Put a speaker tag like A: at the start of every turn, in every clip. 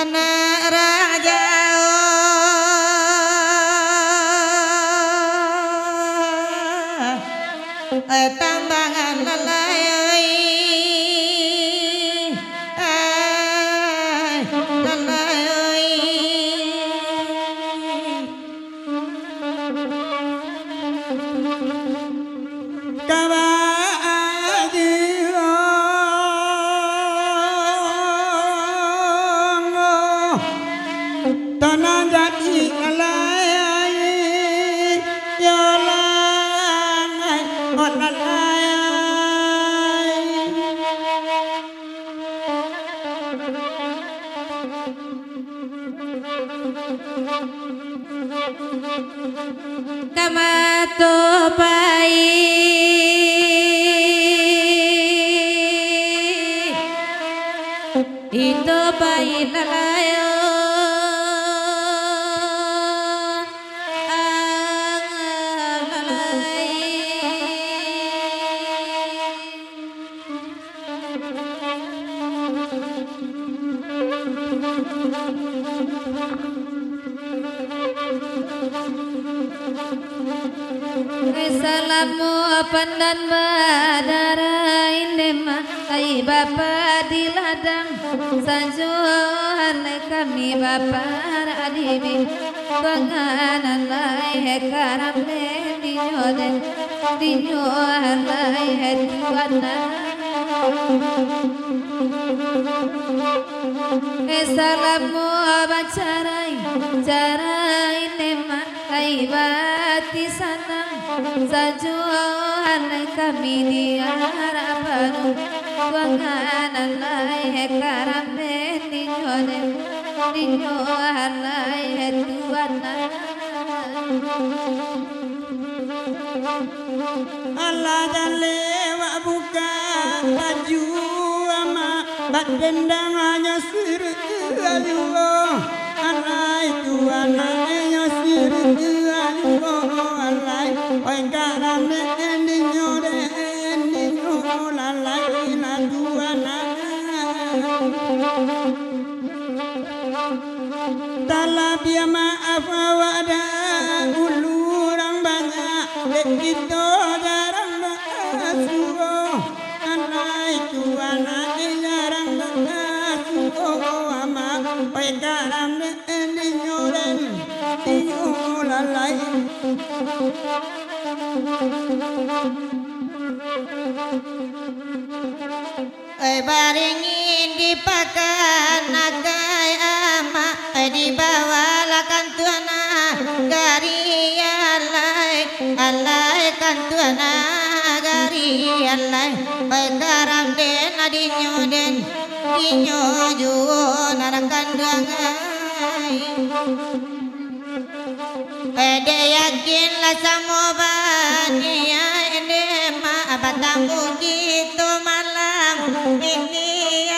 A: Anak raja tambangan lalai lalai tanah jadi lalai yolang lalai kamato pai itu pai lalai Salamu pandan badara indema ai bapa di ladang sanjuan kami bapa adibi banganan lai karam le dinyoden lai tuana salamu bacarai jarai nema ai bati sanang sajuan kami di harapan wanganan lai karam dinyohan lai tuana Allah dalewa buka baju ama badendang hanya sirut Allah anai tuananya sirut Allah alai oi garam endinyo lalai na tuana talabia maaf wada ulurang banyak begitu jarang basuh anai tuana jarang basuh ama oi garam endinyo lalai baringin dipakan nagai ama dibawalakan tuana gari alai kan tuana gari alai garam den dinyo juo narakan dangai ede yakinlah samobania ede ma abatamu gitu malam ini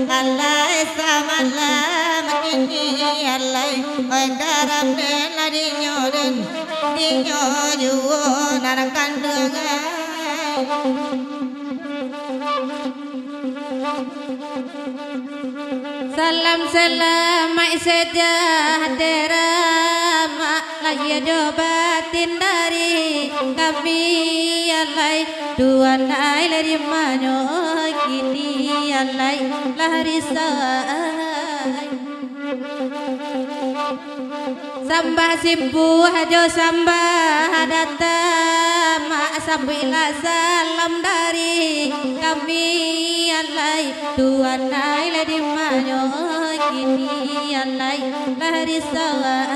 A: alai samalam ini alai garam den dinyo juo narakan dangai Salam salam sejahtera lahir batin dari kami alai Tuhan dari manyo kini alai larisai Sambah simpu hajo sambah datang Sabila salam dari kami alai Tuhan dari manyo kini alai larisai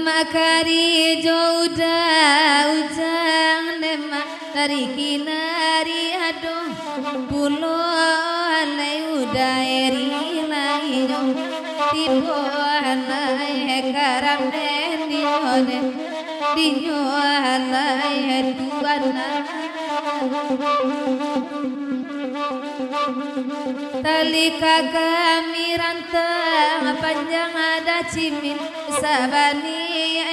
A: Makari jaudah ujang nema dari kinari aduh pulo alai udairi lainyo tibo alai karam dinyo alai tuana tali kami rantang panjang ada cimin sabani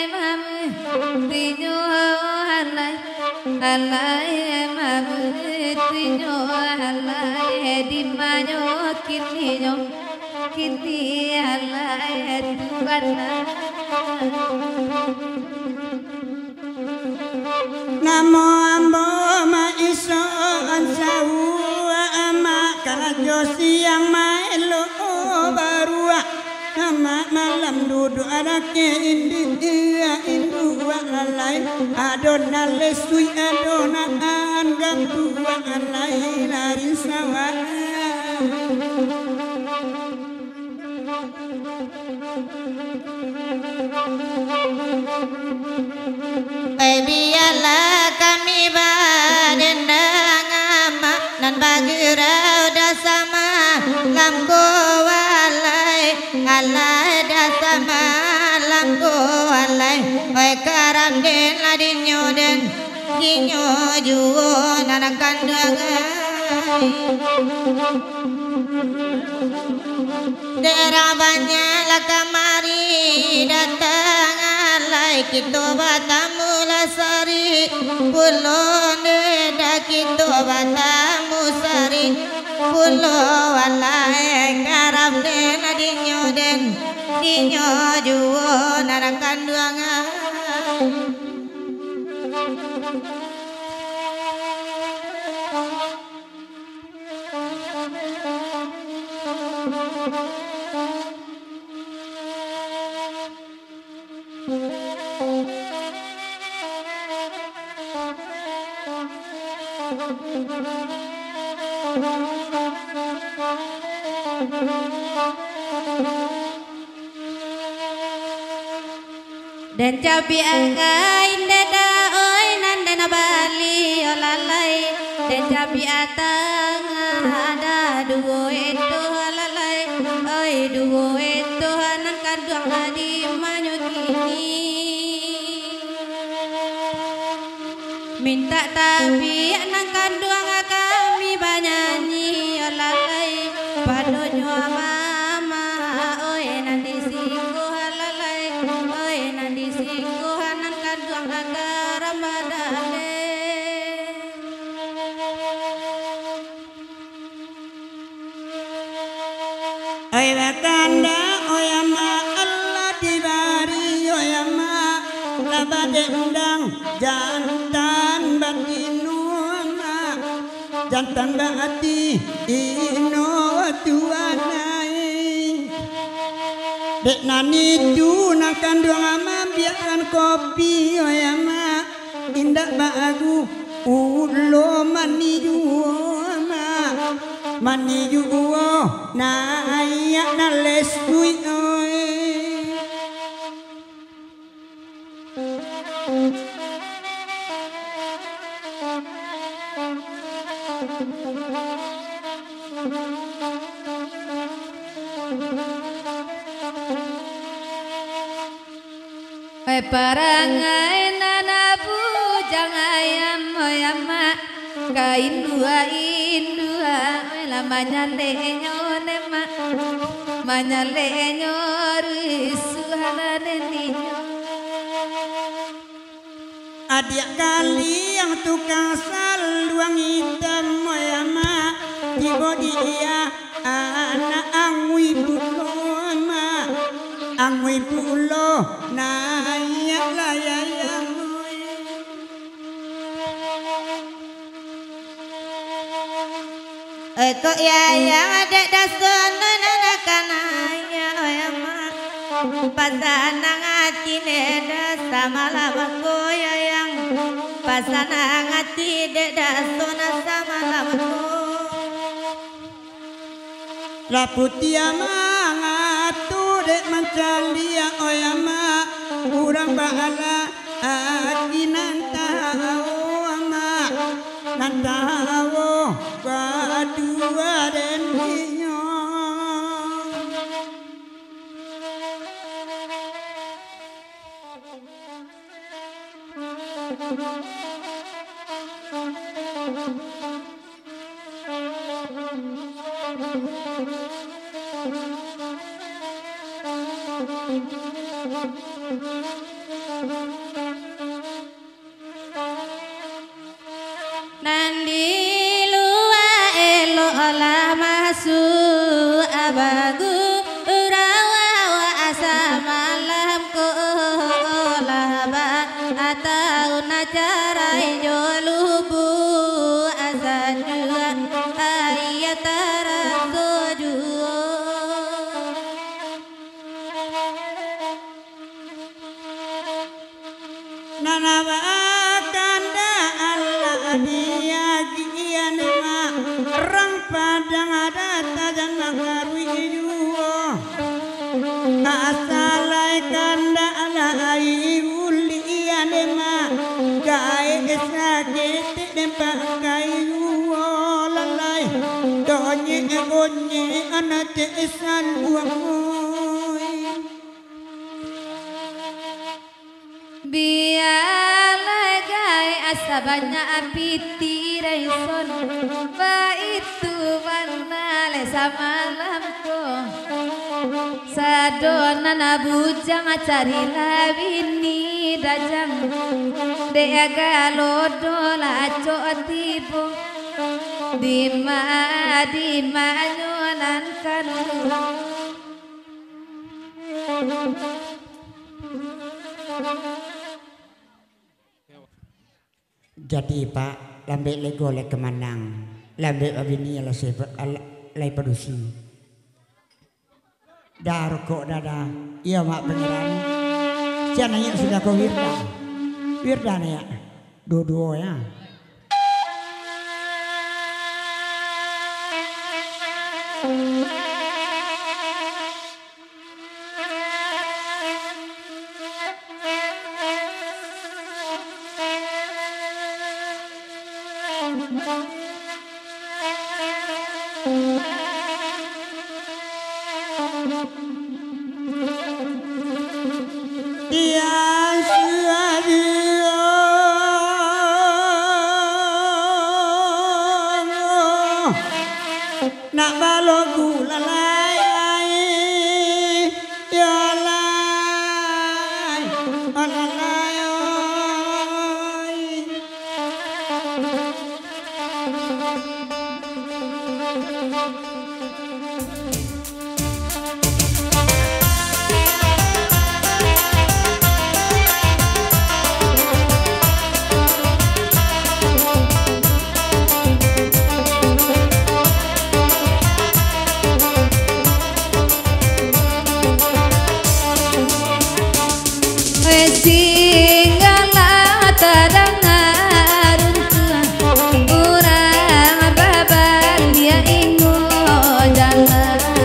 A: imam dinyo alai imam dinyo alai dimanyo kini alai tuana
B: Namo ambo ma iso ansahu ama karajo siang maelo barua nama malam duduk anake india indu alai adona lesui adona anggam tua alai larisawa
A: biarlah kami badendang ama nan bagirau dasama lamko walai alai dasama lamko walai oi karam den ladinyo den dinyo juo nanakan dangai Derabanya la kamari datang alai kita batamu lasari pulone dah kita batamu sari pulo alai karam den dinyo juo narakan duangan Dan cabi angkai dada oi nandana bali olalai dan cabi atang ada duo itu halalai oi duo itu hanan kadang adi manyo kini minta tapi anak kadang kami banyanyi olalai padonyo mama oi nanti singgo halalai oi nanti singgo hanan kadang agaram badale
B: oi bakanda oi ama Allah dibari oi ama labadendang jantan batinu ama jantan bati ino tuanai dek nani tu nakan doang ama biarkan kopi oi ama indak bagu ulo mani ama mani juo na ayak na lesui oi
C: Parangai nana bujang ayam oyama kain dua indua lamanya leño nema manya leño risuhana niño
B: adik kali yang tukang saluang hitam oyama tiba dia anak angui buloma angui pulo nayak layang
A: kok ya yang ada dasun nana kanaya oyama pasanang hati neda sama lawanku ya yang pasanang hati neda sona sama lawanku
B: Laputia mangatu dek mancalia oyama urang bahala aki nantao ama nantao badua den ninyo
C: Nandi lua elo lama su abagu urawa wa asa malam ko laba atau nacara jolubu asa jua ayatara sojuo
B: nanawa kanda Allah dia gian ma rang padang ada tajan mangarui juo asalai kanda Allah iulian ma gae sakit dempa kai juo lalai donye gonye anate esan uamoi
C: biarlah gai asabanya api tiraison ba itu manale samalamko sadona nabujang cari labini dajang dea galodo laco tibo dima nyonan kanu
B: jadi Pak lambe lego le kemanang lambe abini ala sebab alai padusi dar kok dada iya mak beneran jananya sudah kau wirda ya dua ya nak balogu lalai ya lai lalai
C: Singgahlah terdengar urang babar dia ingo jalan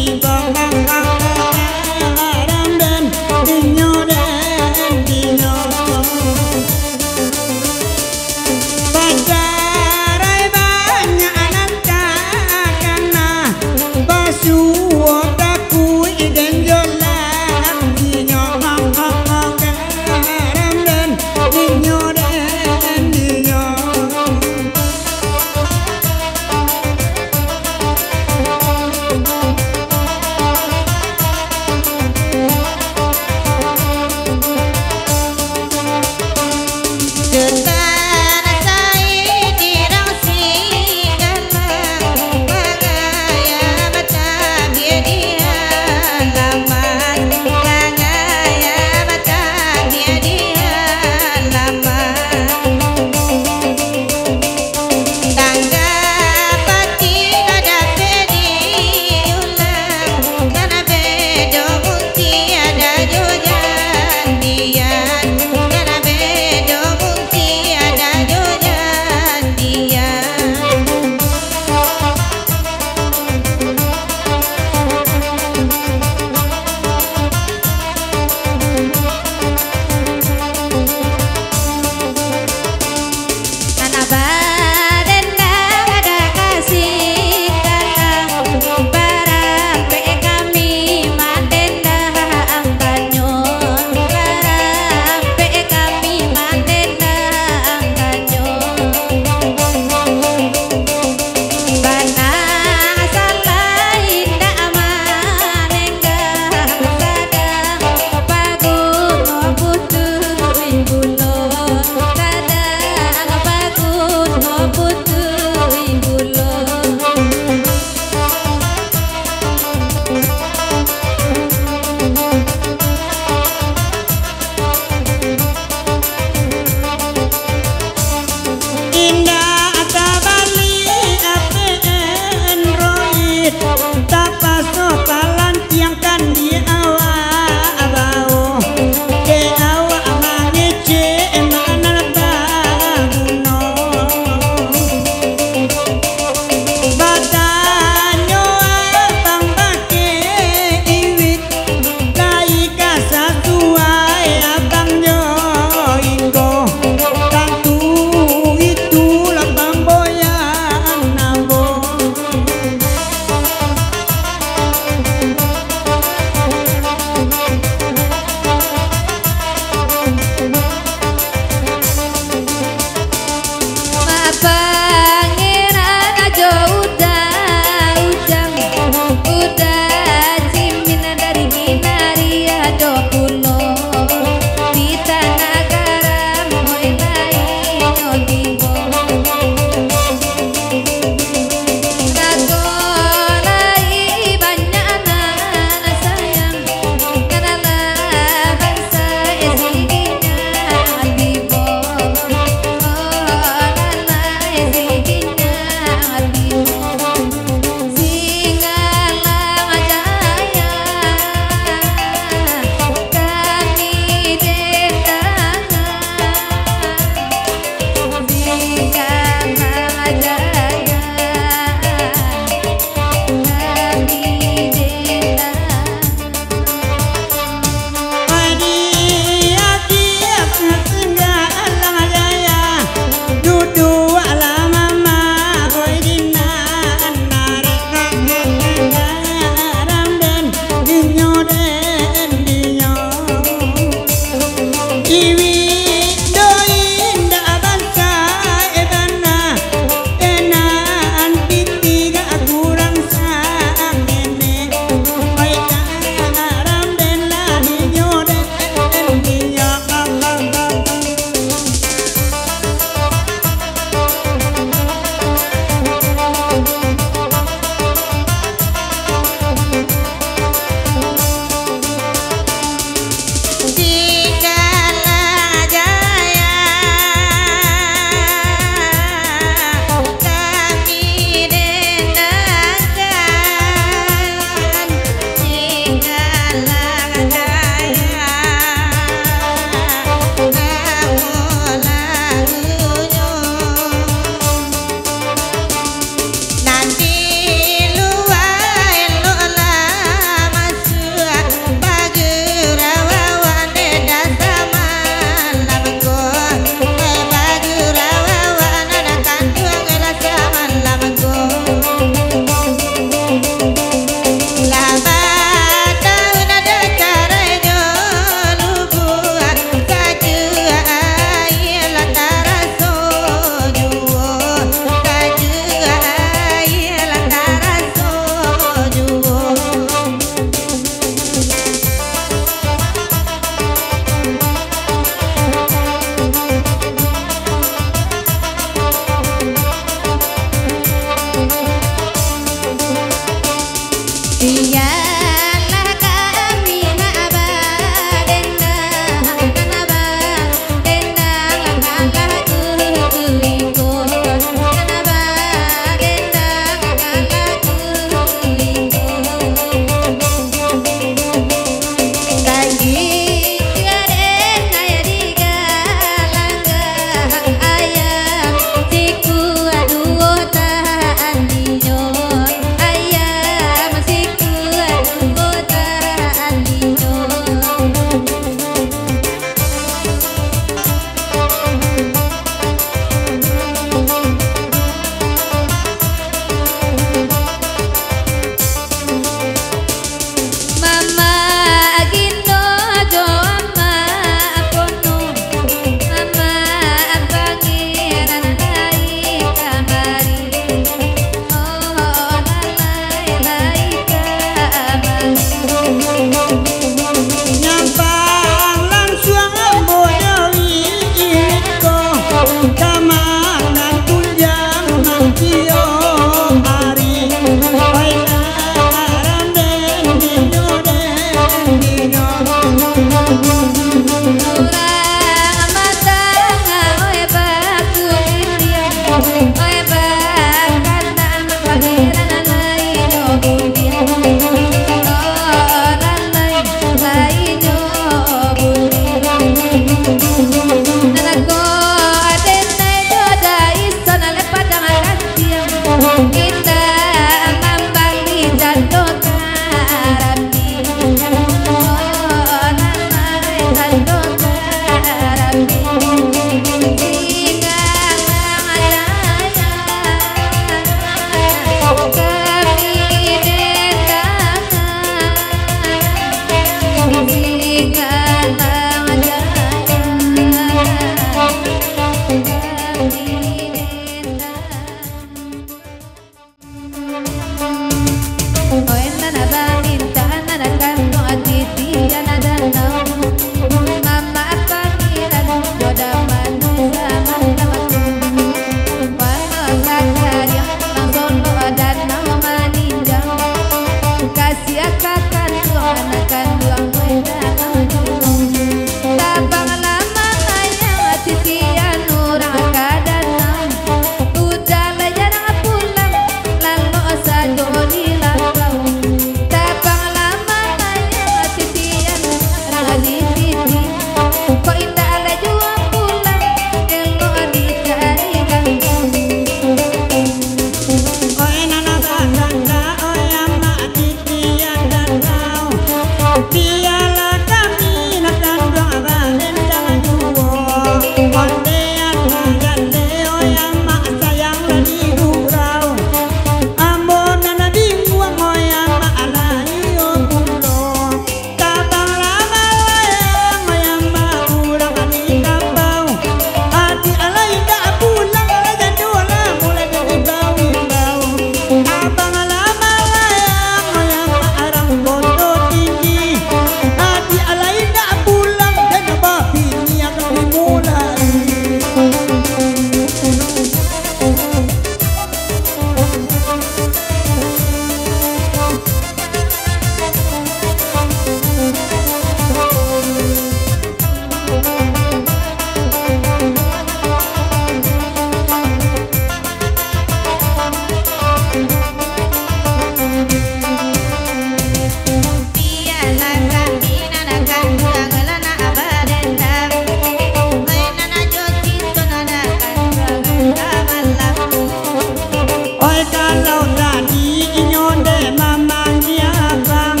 B: kalau tadi nyonde mamang dia bang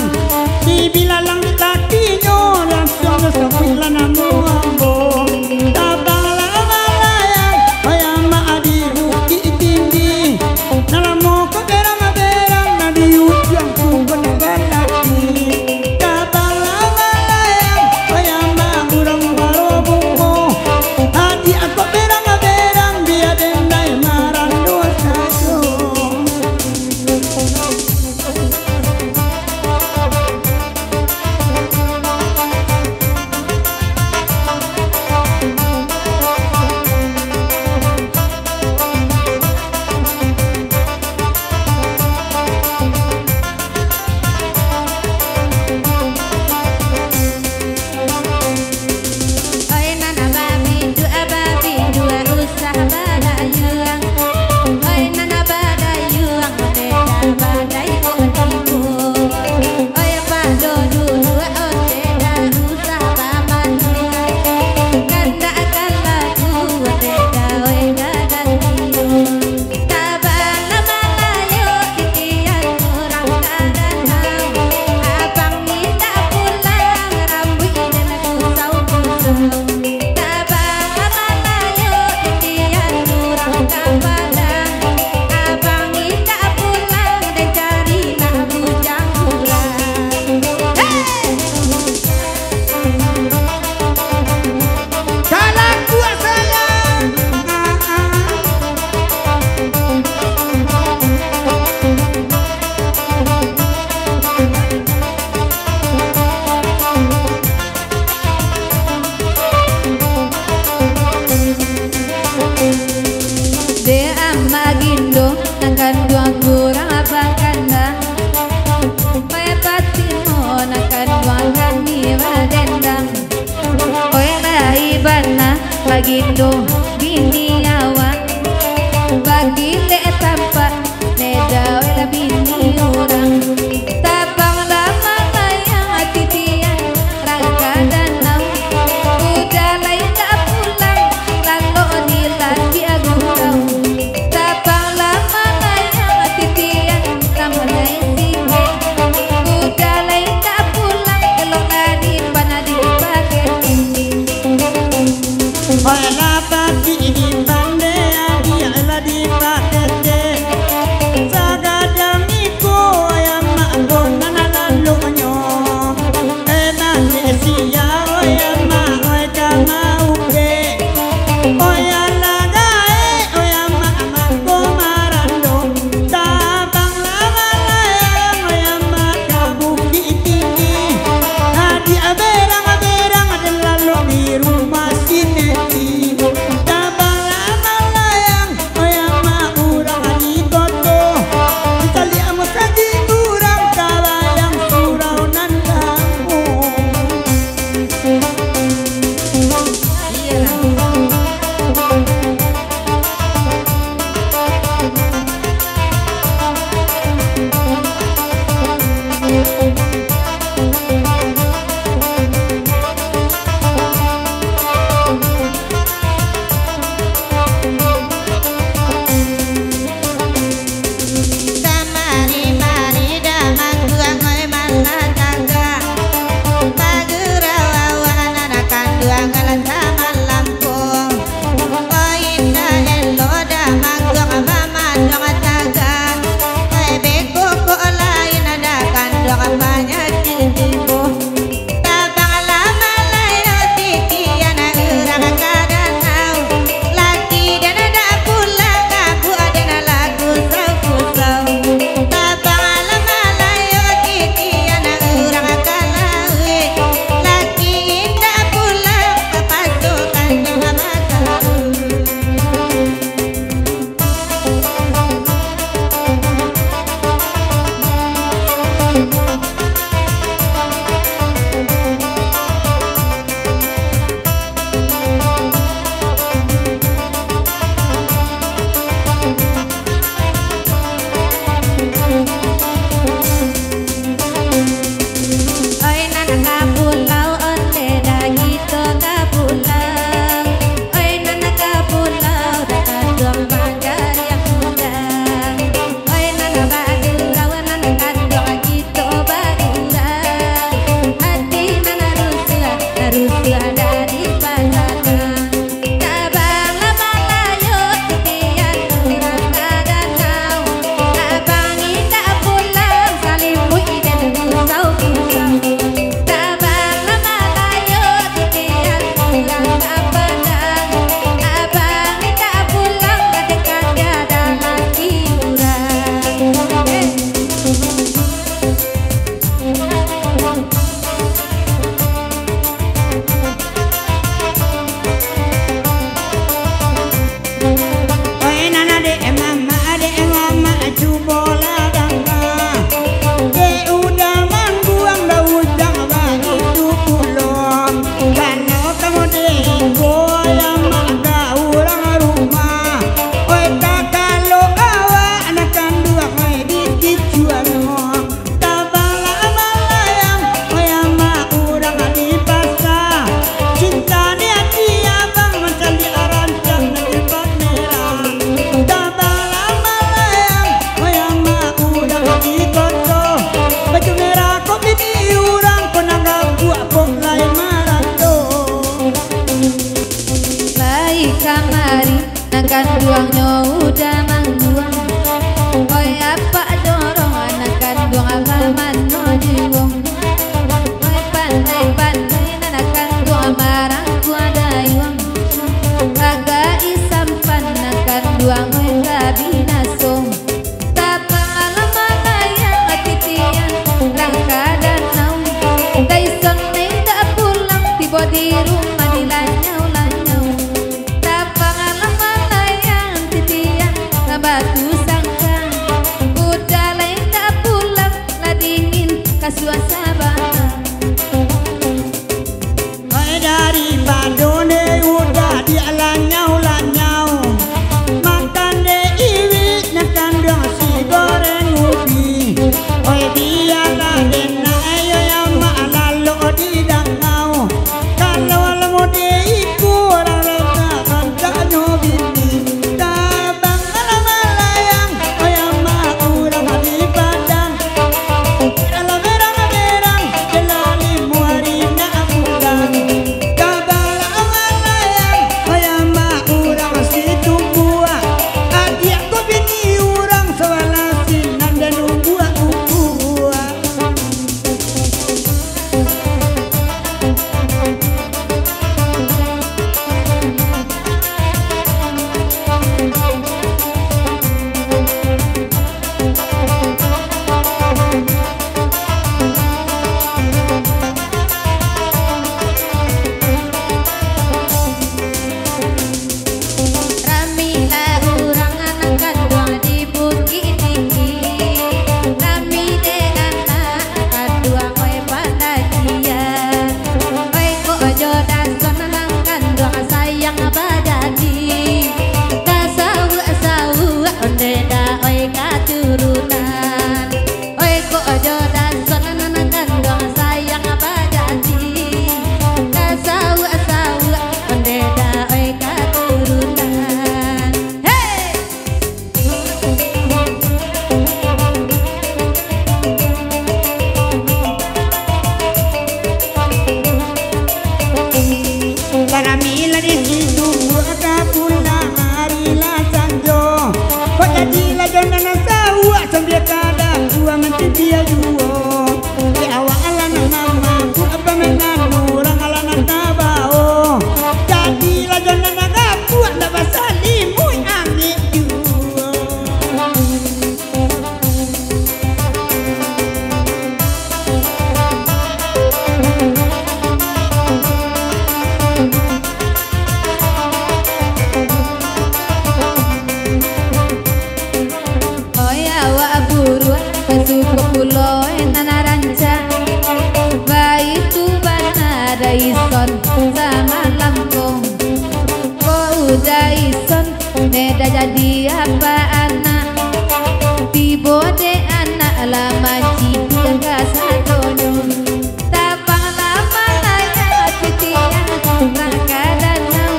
B: dibilang takinya langsung sebulan namu ambong tabang lalayang ayam adi ruki tinggi nalamo ko berang na diujang ku beneran lagi tabang lalayang ayam urang barobong ko hati aku berang dia dendai marang dosa
C: Bagindo bini awan bagi le tampak neda wela bini orang tabang lama layang titian rangka danau udah lain tak pulang lalu dilagi agurau tabang lama layang titian lama lain singit udah lain tak pulang elok lagi panadi pakai
B: Wala pati di bande adi ala di patete sagadang iko ayam magon nanalu nyo enan sia ayam ma oi kamau ke oya lagae ayam ma ko marando tabang lalayang ayam ma kabuki tinggi adi aberang adalah lo di rumah sini tabang lalayang ayam ma urang ani koto ditali amo tadi urang kalayang surau nandamu
A: Damari mari damang duang oi mana tangga Pagurau awan anakan duang alan sama lampung Oinda elo damang duang mama duang tangga Beko ko lain adakan duang banyak cintiku Tabang lama layo tikian urang kadanau Laki dan ada pulang kabu ada lagu sau-sau Tabang lama layo tikian urang kalawi Laki indah pulang kepasukan dengan mata
C: kaduangnya udah mangguang. Oi apa dorong anak kandung agaman no jiwong. Oi pandai-pandai anak kandung marang tua dayuang. Agak isampan anak kandung oi kabinasong. Tapang alam malayang atitian rangka dan naung. Daison nih tak pulang tiba di rumah dilanyau-lanyau. Tapang alam malayang titian batu sangkang. Udah lain tak pulang lah dingin kasuasana.
B: Oi dari Bandone udah dia lanyau-lanyau. Makan deh iwit nakan dong si goreng ubi. Oi dia lah dena ayo yang malalo di dangau. Kalau lemo deh iku orang reka kancanya bini. Tabang alam malayang oi ama urang di padang. Alam merang-merang jelali muari na pulang. Tabang alam malayang oi ama urang situ gua. Adik ko bini urang sawalasin nang dan gua gua.
C: Ramila urang anak kandung di Bukit Tinggi. Rami de anak kandung oi padajian. Oi ko ojo dason anak kandung sayang badadi. Kasau-sau onde da oi katurunan. Oi ko ojo dason anak kandung sayang badadi. Kasau-sau onde da oi katurunan. Hey!
B: Para mila di situ gua pulang hari la sanjo. Kok jadi la jona na sawa sambil kadang gua menti dia juo. Di awal ala na mama ku apa menan orang ala na tabao. Jadi la jona na gapu na basali muy angin juo.
C: Oi awak buruan masuk ke pulau nana ranca. Bayi tu bana daison sama Lampung. Kok udah ison neda jadi apa anak. Tibo de anak lama ciga sadonyo. Tapang lama laya titian rangka danau.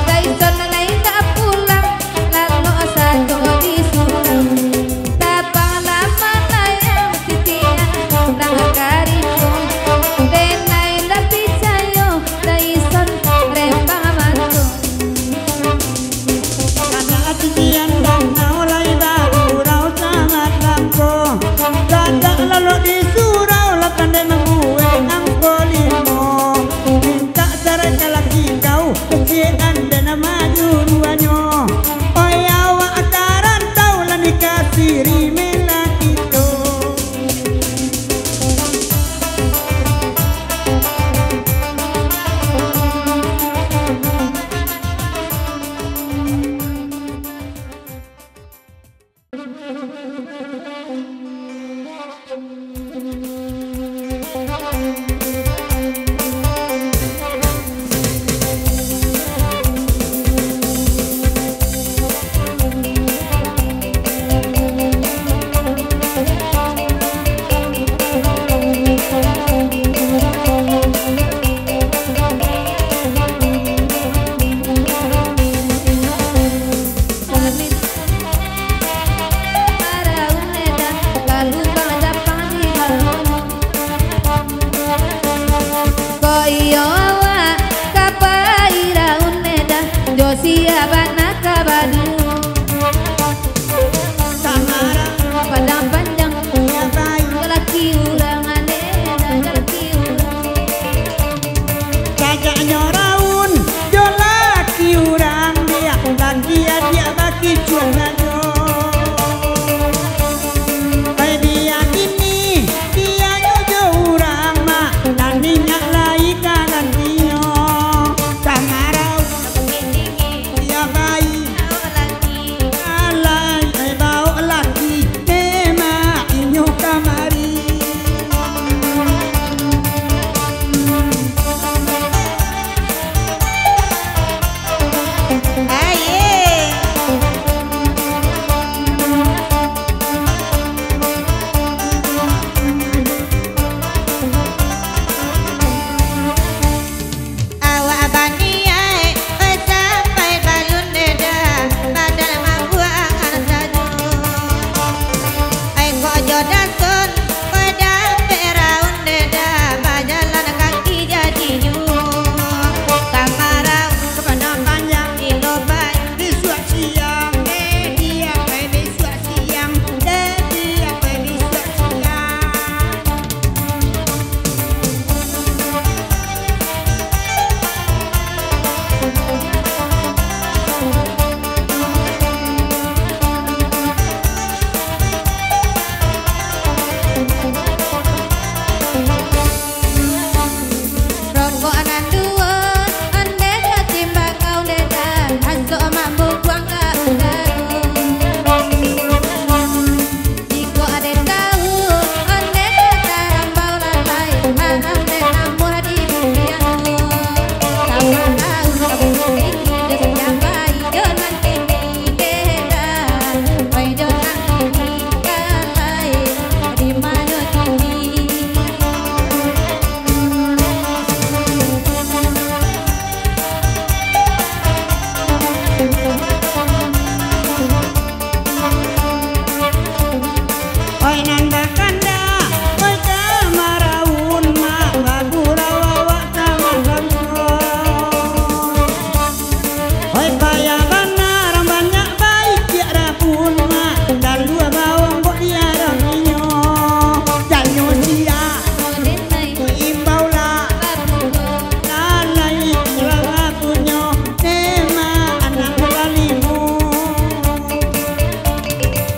C: Daison lain tak pulang lalu satu di surau. Tapang lama laya titian rangka ripong. Denai lapi cayo daison rempang mantu.
B: Karena atijian danau lai baru rau sangat lampo. Dadak lalu di surau lah pandai membuat angko limo. Minta sarai laki kau kecian dan maju duanyo. Oi awak akaran tau lah dikasih rimela kita.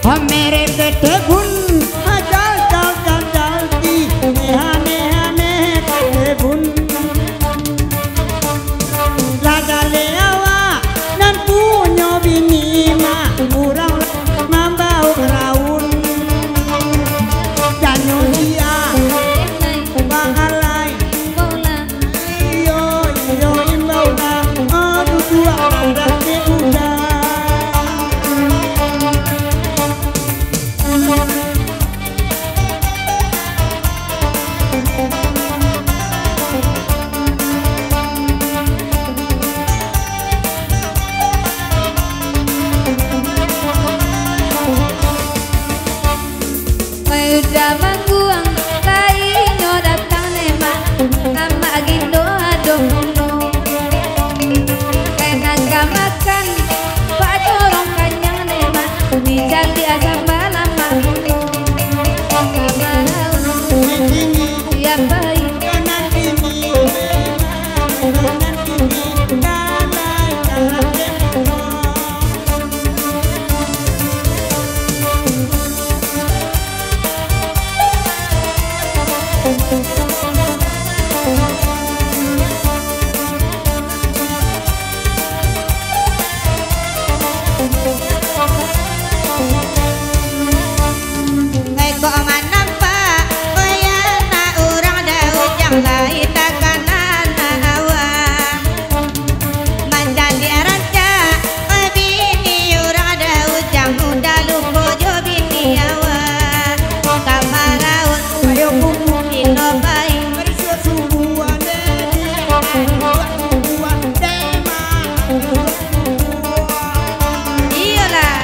B: mere kete bun ajal jal jal jal di hane kete bun laga leawa nan punyo bini ma urang mambau raun janyo dia bahalai iyo imbau na adu dua rati udah
C: udah mangguang lainnya datang nema nama gindo adono kena makan pak dorong kanyang nema bijak dia sama lama ya baik
B: kanan kiri kanan kiri kanan kanan
A: kok manapa bayana urang daud yang lain takanan awa mandali aranca bini urang daud yang muda lupo jo bini awa kamaraun yo kuku ino baik iyalah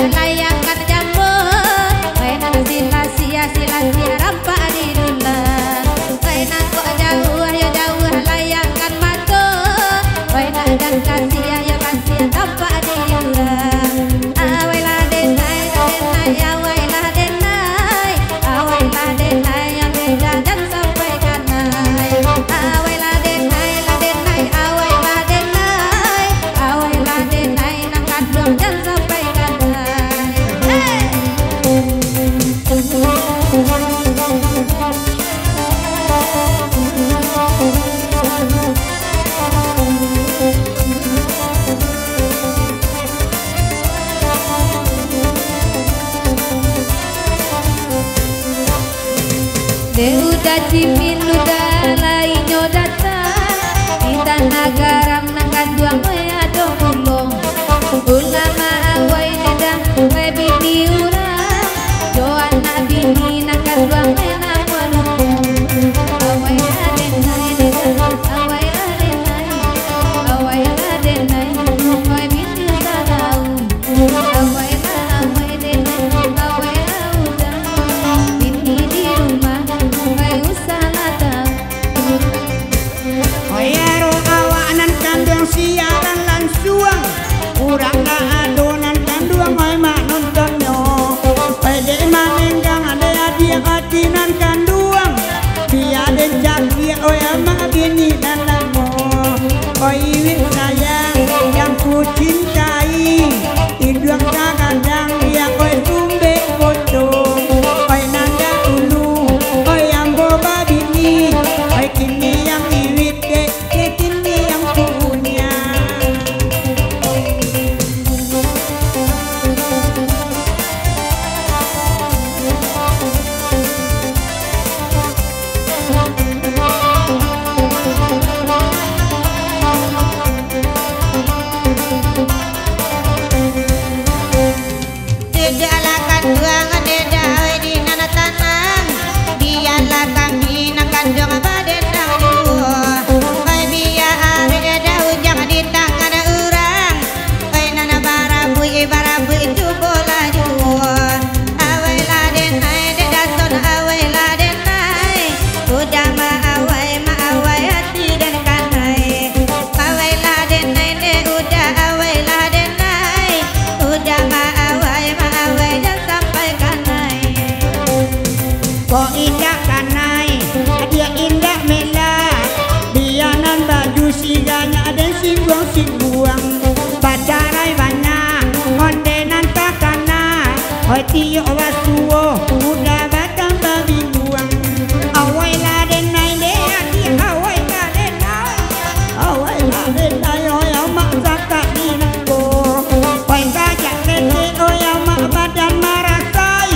C: layangan jambut, mainan sila rampak di dulan. Mainan kok jauh ya jauh layangan matu, mainan dan kasih ya kasih rampak di dulan. Awailah denai, awailah denai, awailah denai yang beda dan sampaikan nai. Awailah denai, awailah denai, awailah denai nang kandung dan sampaikan nai. Udah cimin udah lainnya datang di tanah garam nang kanduang ya dong ngomong ulama awai dedang we bini urang do anak bini nang kanduang nang menung awai adenai awai adenai awai adenai we bini sadau awai denai awai udang bini di rumah
B: Oyero awanan kandang siaran lan suang urang adonan kanduang oi mak nontonnya pede manenggang ade adia atinan kanduang biade jaki oi ama bini dan lamo oi wit sayang yang ku cintai iduang kandang dia oi tumbe foto oi nanda ulu oi ambo babini oi kini yang iwit kini yang punya.
A: Tidaklah kanduang deda di nana tanam, dialah kami nak kandung badendang dua. Oi biya are deda ujang di tangan urang, oi nana barabu itu bola dua. Awailah denai deda son awailah denai, udah ma awai hati dan kanai. Awailah denai de udah awailah denai, udah ma awai dan sampai kanai.
B: Kok indah kanai, dia indah melah. Bianan baju siganya dan singguang pacarai banyak, ondenan takana. Hoi tiyo wasuo, udah batang babi buang. Awailah denai deh, awailah denai, awailah denai. Hoi amak zakat dinako, hoi gajak kete, hoi amak badan marasai.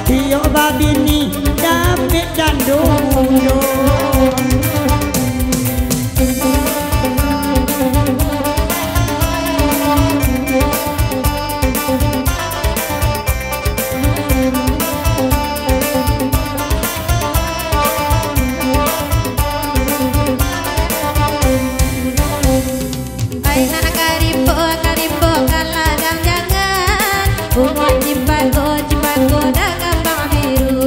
B: Tiyo babi ni dapet dan dong.
C: Ai nana karimbo kaladang jangan umur cipago dagang bang biru.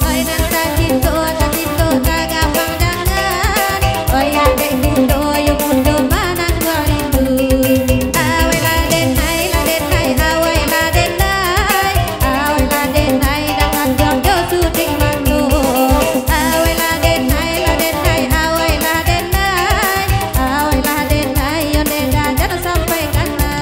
C: Ai nana cinto dagang bang jangan oi adek cinto yo mundo mana gua rindu. Awailah denai awailah denai dengan jodoh sudi mando. Awailah denai awailah denai yo deda jangan sampai kanai.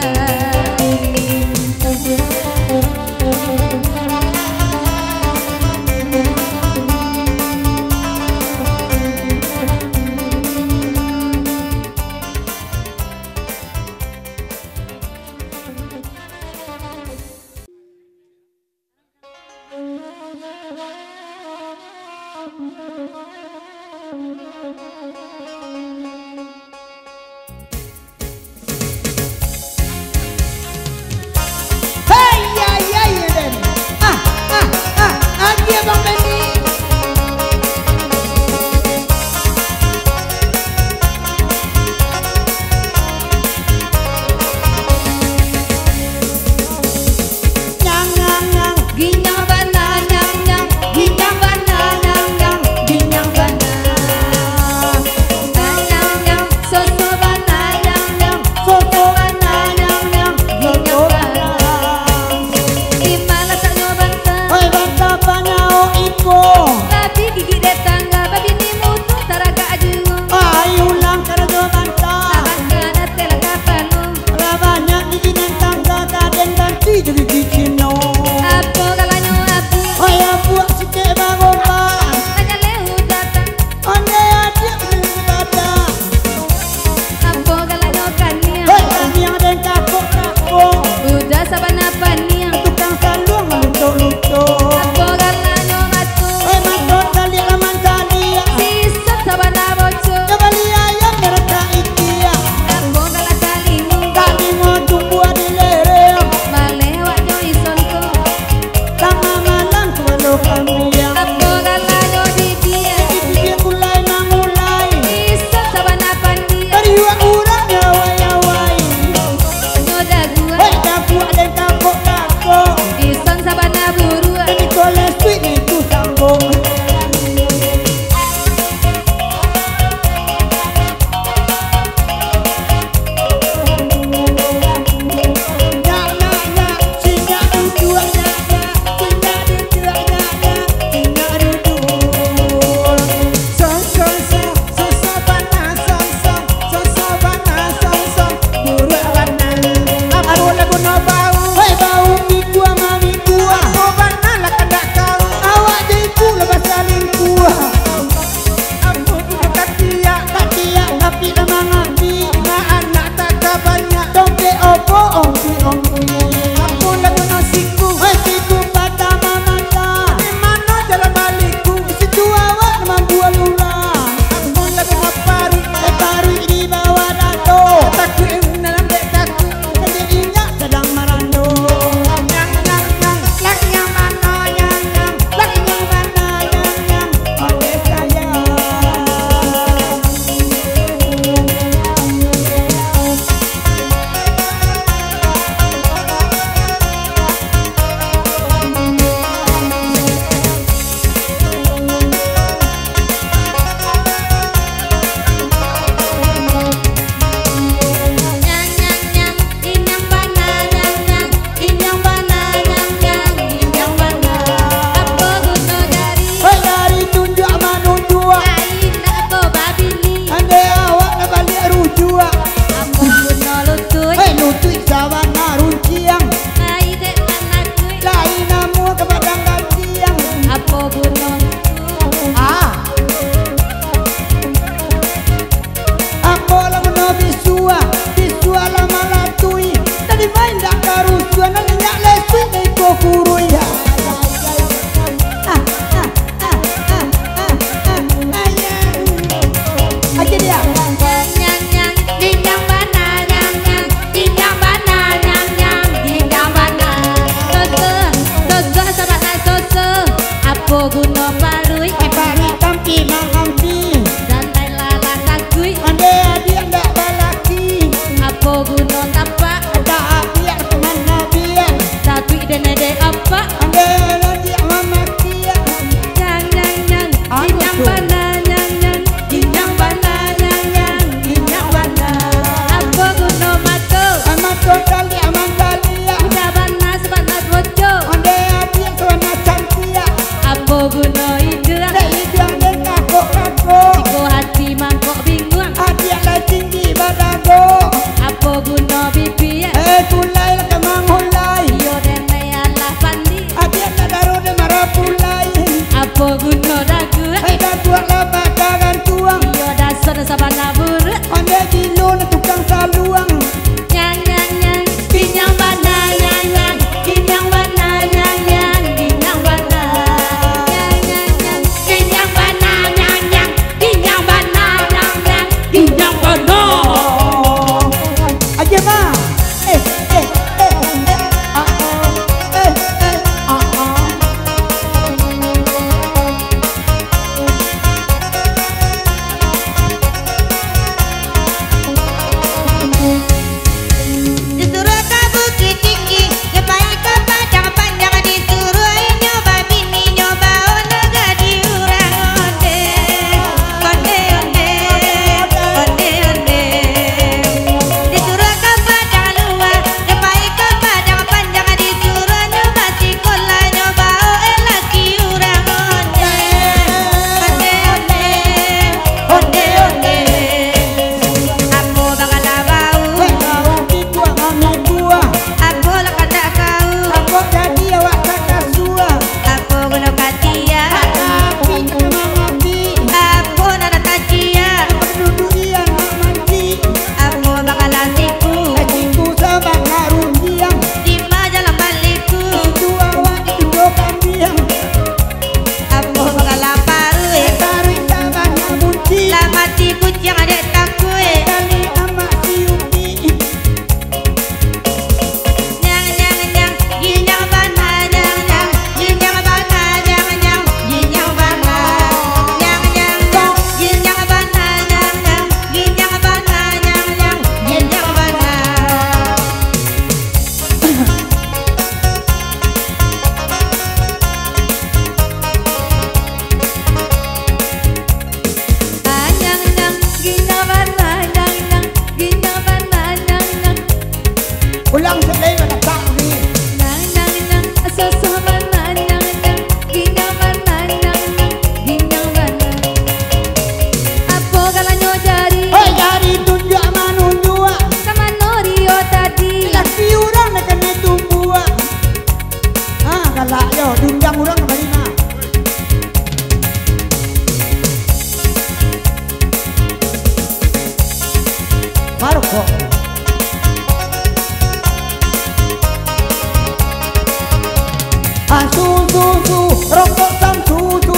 B: Susu rokok sam susu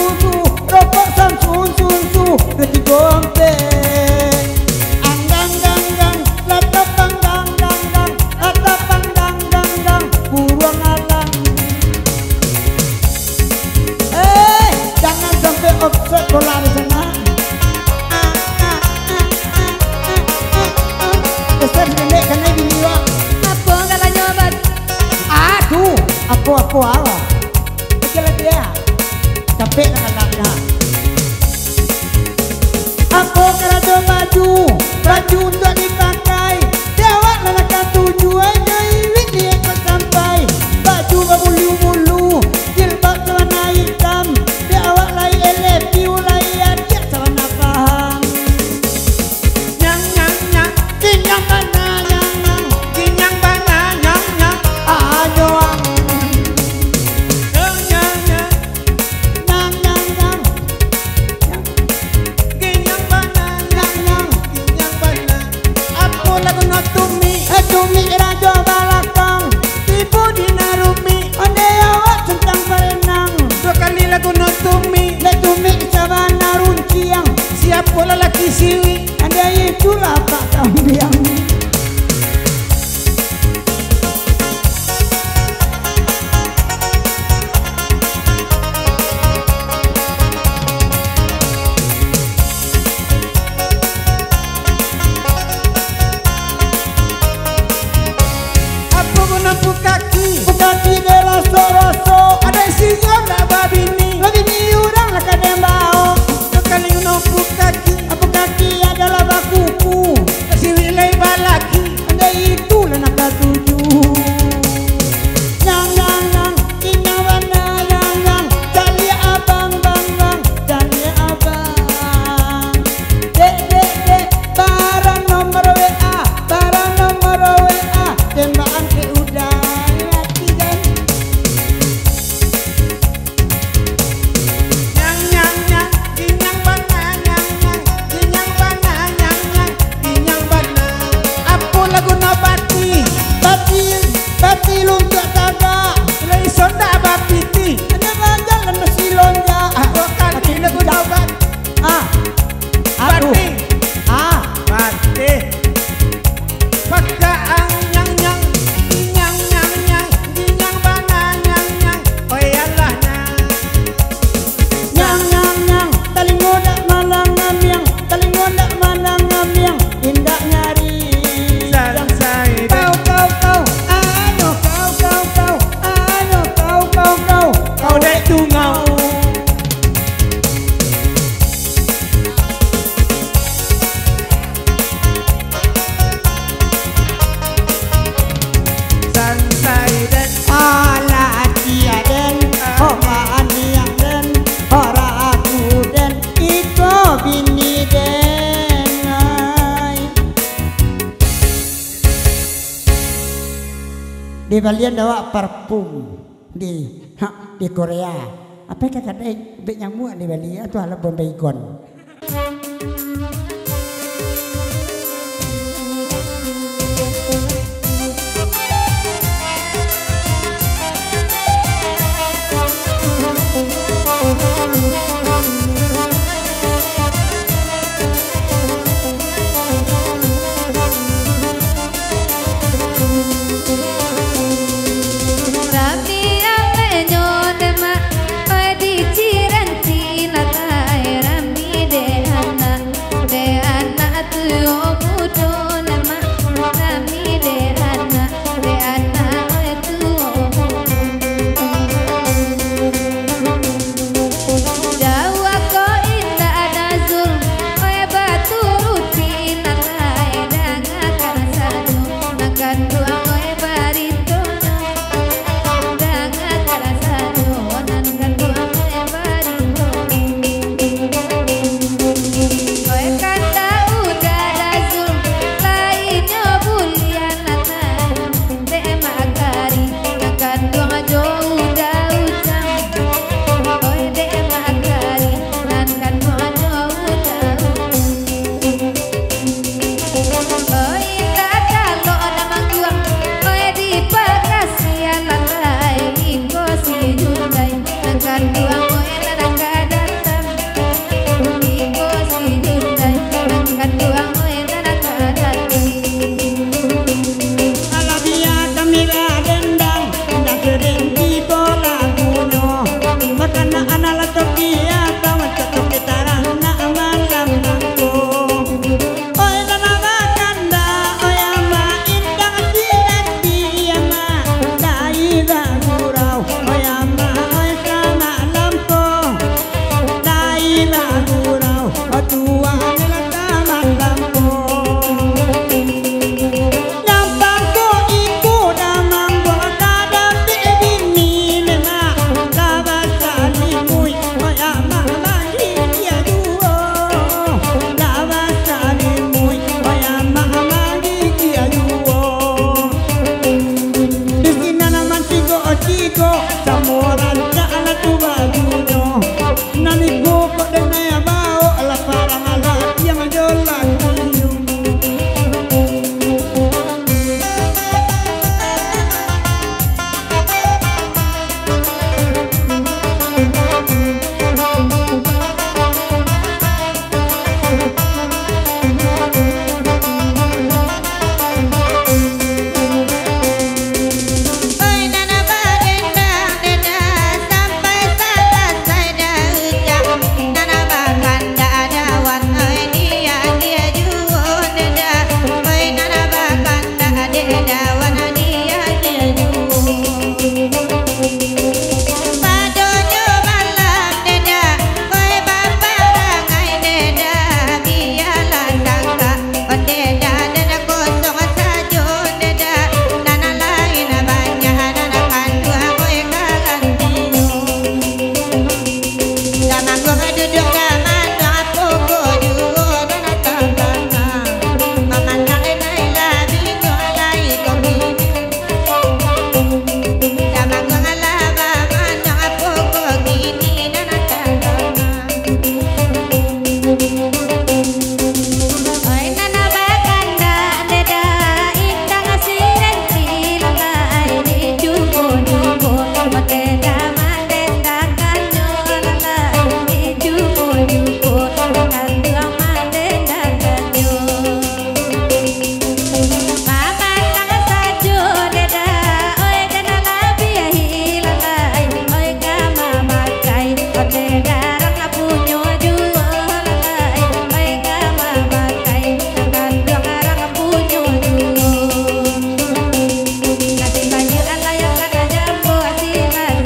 B: rokok sam susu geti gompe anggang gang latap panggang latap panggang buruan alang jangan sampai offset bola di sana keser nenek kan lagi niwa
C: Apa kala nyobat?
B: aduh apa awak dia capek nak aku kerja baju untuk dipakai jawab lelakan tujuan jadi dia akan sampai baju berbulu-bulu jilbab celana hitam dia awak lai elepi ulayan dia celana pahang nyang kinyang bana ajoang Tumi raja balakang tipu dinarumi onde awak centang berenang dua kali lagu no tumi sabana runciang siap bola laki siwi anda itulah pak tambiang Bukaki de raso ada isinya ndak babini babini urang lah kadang bau sekali no bukaki adalah bakuku kasih nilai balaki anda itu lah nak tuju nyang kinyang wana nyang cari abang cari abang dek barang nomor WA tembakan ke udara Bati lonjak taga Lai sonda bapiti ada bajalan mesti lonjak kaki lagu taubat bati pakaan nyang bana nyang oyalah nyang talingodak malang ngamiang indak nyari sayang saya kau dek tungau sansai den ala dia den omaan yang den ora aku den iko bini den di balian dawa parfum di Korea apa kakak dek nyamuk di Bali atau ala Bombay Gone
C: Rami Kasih banyak Allah yang kata jambu, kasih mas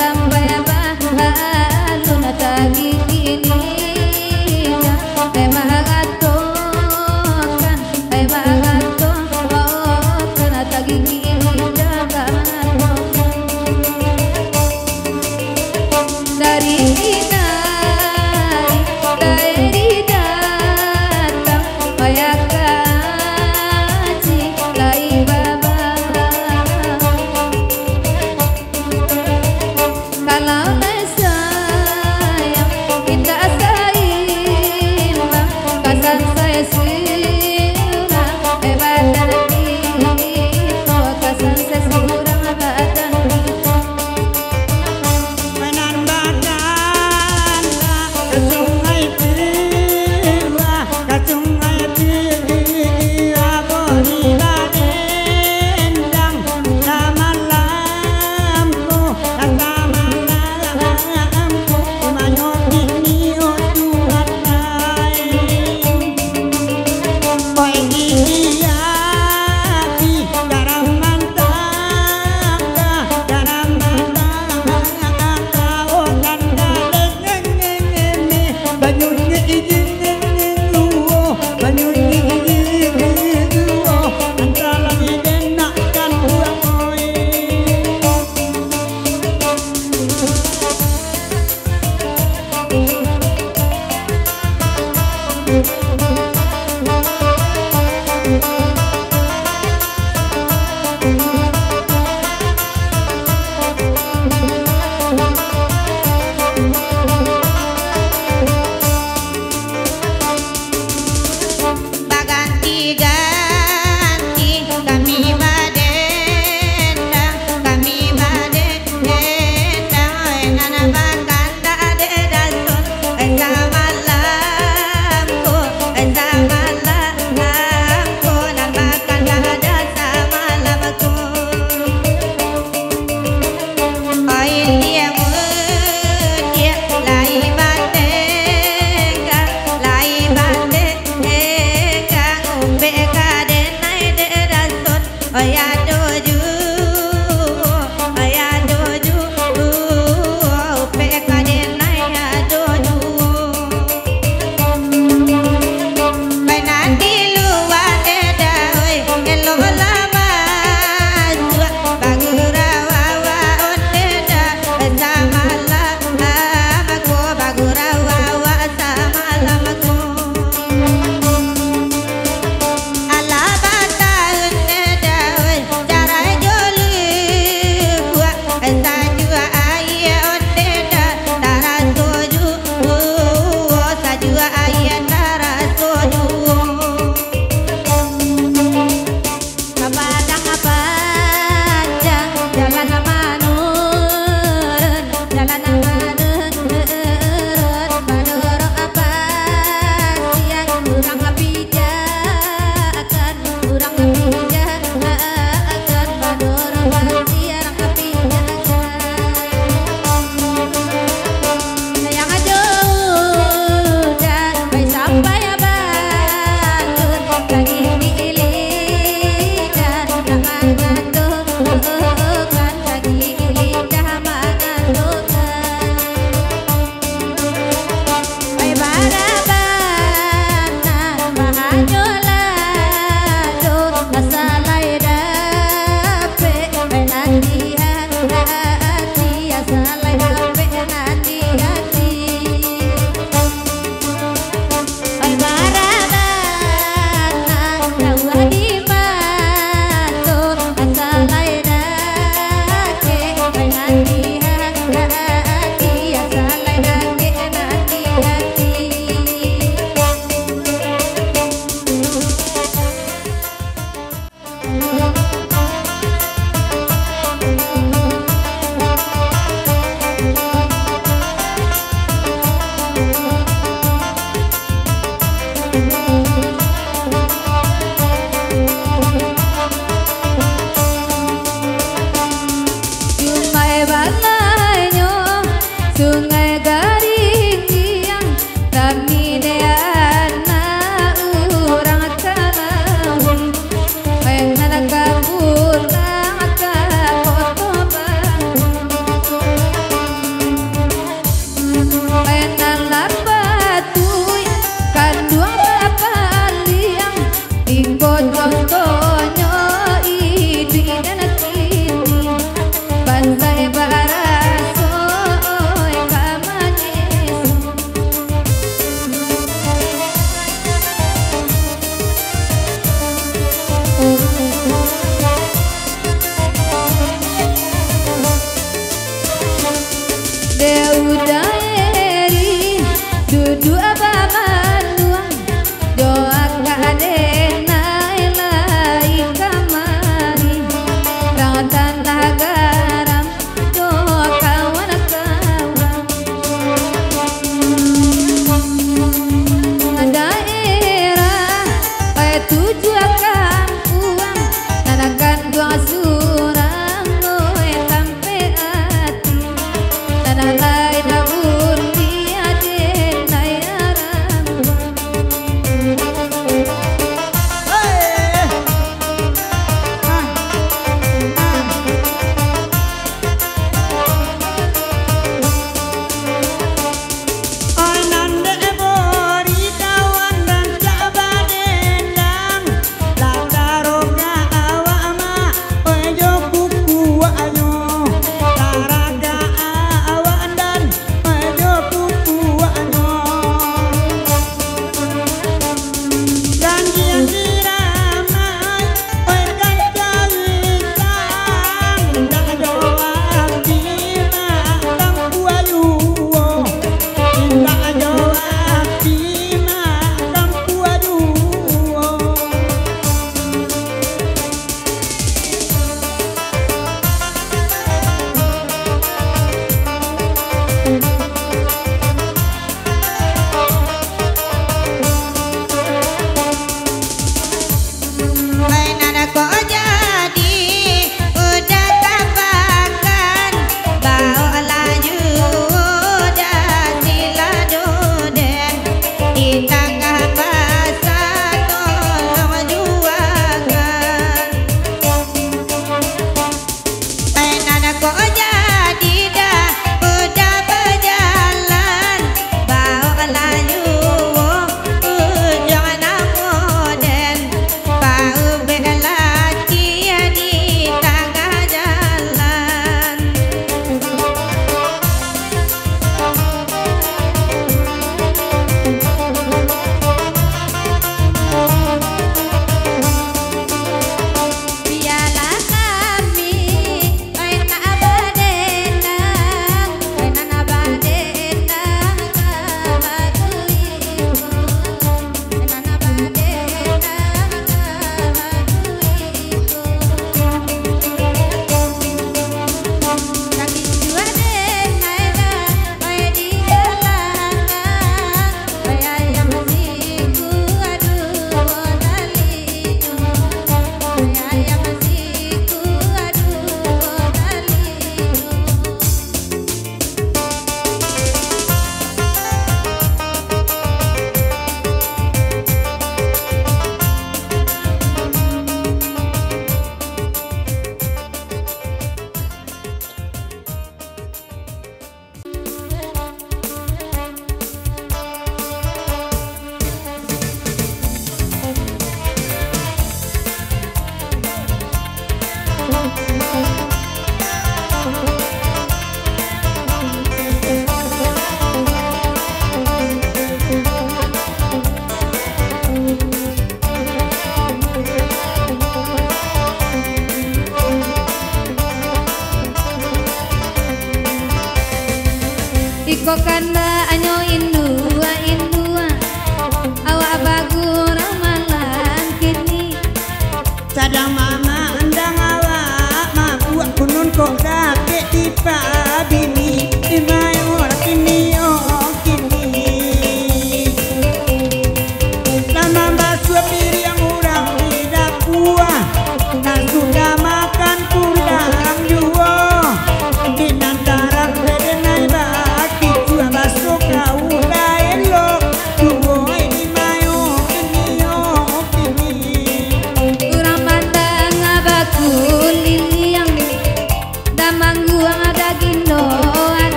C: Sampai balun tagi kini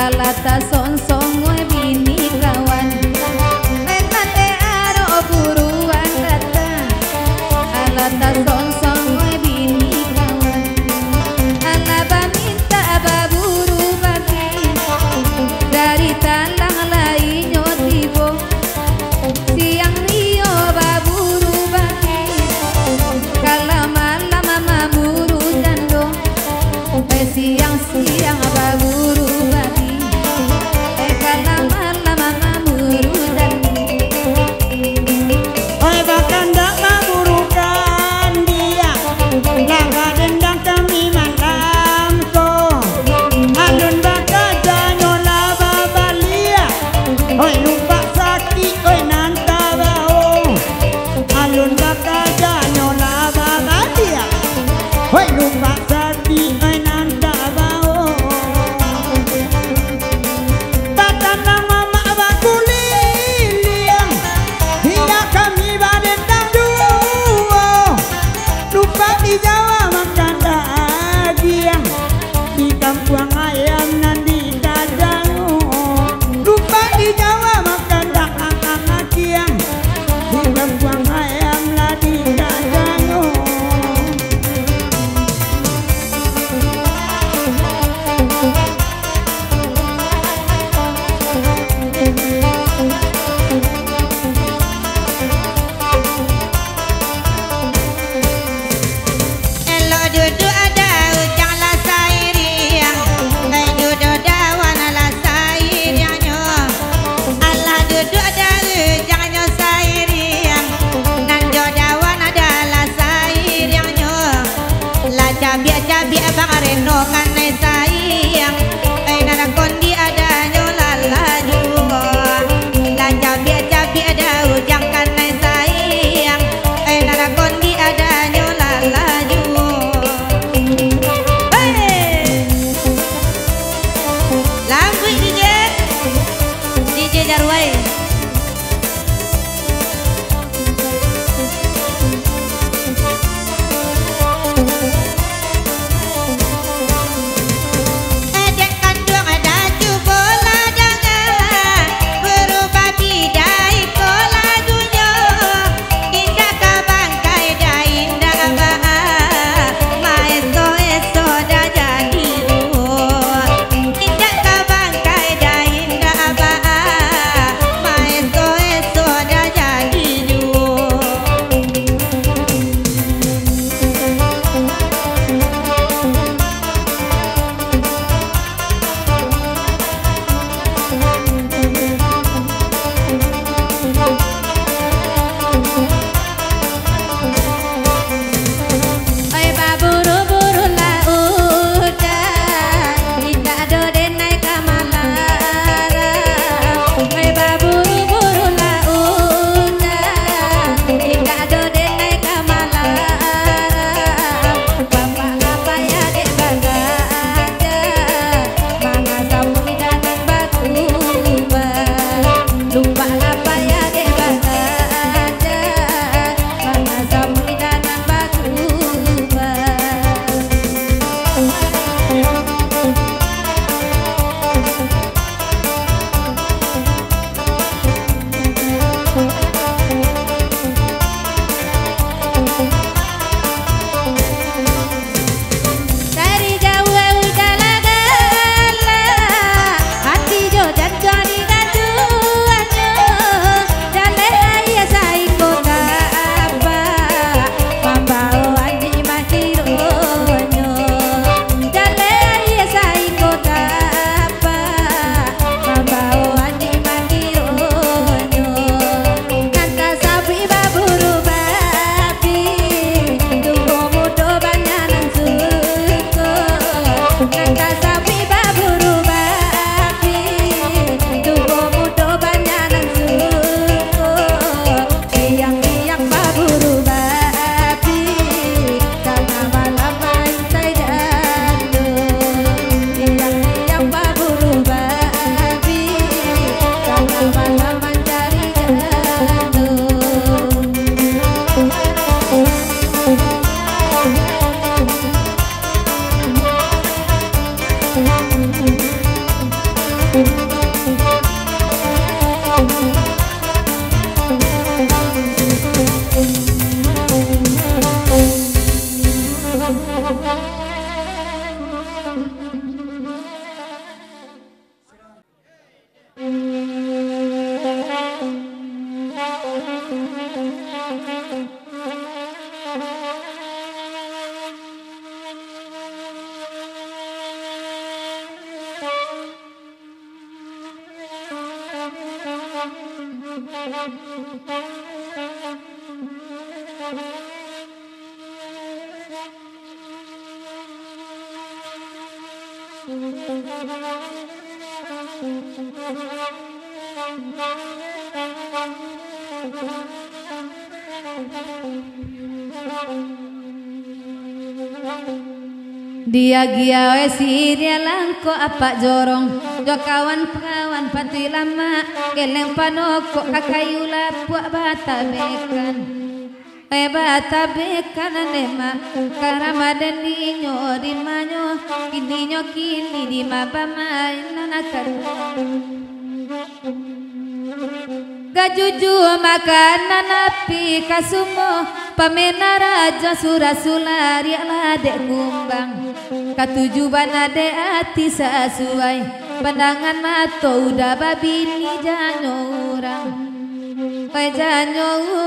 C: Alata song we bini kawan menate aro buruan datang. Alata song we bini kawan alaba minta baburu bagi dari talang lain nyotibo siang rio baburu bagi kala malam mama buru jando siang baburu bagi kala malam mama buru jando
B: Oi bakanda maburukan dia laga dendang kami malam ko alun bakaja nyola babalia oi lupa sakit oi nanta bao alun bakaja nyola babalia oi lupa sakit oi nanta bao batana mama bakuliang hingga kami badendang duo lupa di Jawa makan daging di kampung ayam nanti dadang lupa di Jawa makan daging di kampung ayam lagi dadang
A: cabi abang Reno kan sayang nara kondi ada nyolala juga la cabi ada ujang kan sayang nara kondi ada nyolala juga lampu DJ Jarwai
C: Dia gia wesi dia langko apa jorong jo kawan-kawan pati lama geleng panoko kakayula puak bata bekan bata bekan anema karamadan ninyo di manyo kininyo kini di mabamay nanakaru gajuju makanan api kasumo pamena raja surasulari alade kumbang katujuban ade ati sesuai pandangan mato udah babini janyo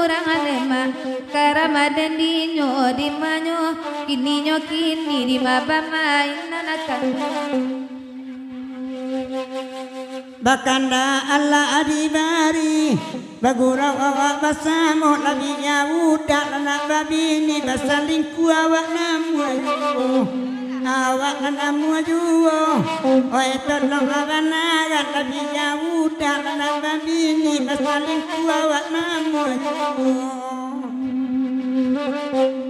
C: orang anema karamaden dinyo di manyo kininyo kini di mabamay nanakaru
B: Bakanda Allah adibari Bagurau awak basamo lagi udah anak babini basalingku awak namu awak namu juo oi tolong awak naga lagi udah anak babini basalingku awak namu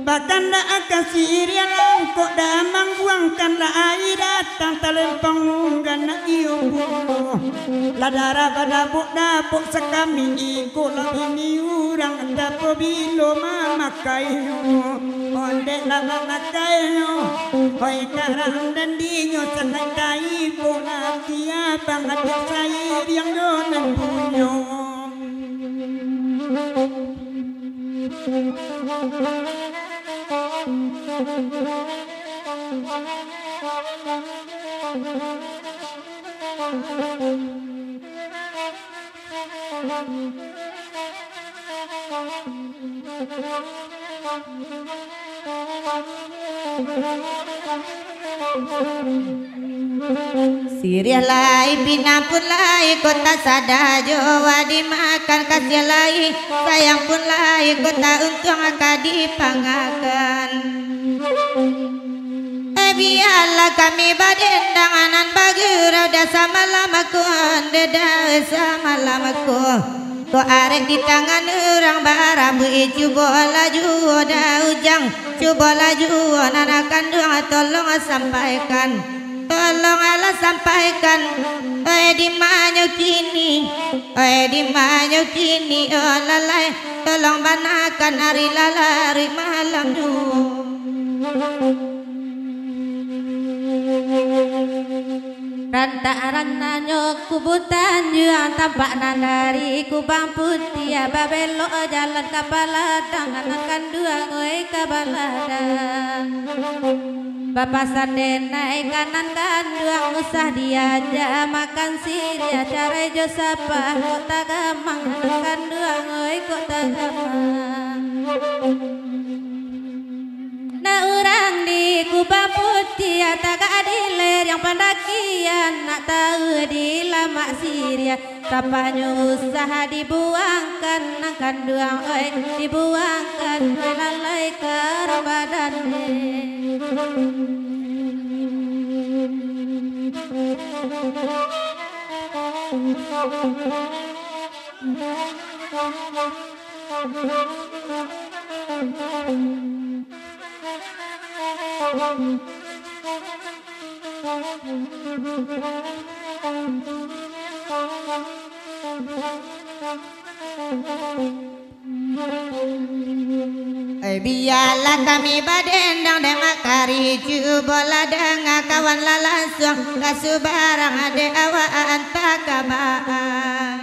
B: bahkan dah akan siria langkok damang buangkanlah air datang talempang unggan nak iubu ladara pada dapuk sekami ikut ini urang dapo bilo mamakai onde lama makai oi karang dan dinyo sangat kai pula tiap banget saya yang donan punyo
A: Siriah lai bina pun lai kota sada Jawa dimakan kasih lai sayang pun lai kota untung akan dipangakan biarlah kami badendanganan bagurau dasa malamaku desa malamaku ko arek di tangan orang barabu coba laju da ujang coba laju nanakan doa tolong sampaikan tolong Allah sampaikan di mana kini oh lalai tolong banakan hari lalari malam
C: Rantaran nanyok kubutan juang tampak nandari kubang putih babelo jalan kabaladang anakan dua ngoi kabaladang Bapasan denai kanan kanduang usah diaja makan siria cara josapa kota gamang anakan dua ngoi kota gamang Na orang di kubang putih tak adiler yang pendakian nak tahu di lama siria tapanya usaha dibuangkan akan duang oi dibuangkan melalui ke badan
A: biarlah kami badendang dengan kari bola dengan kawan lalasung kasubarang ade awaan pakabaan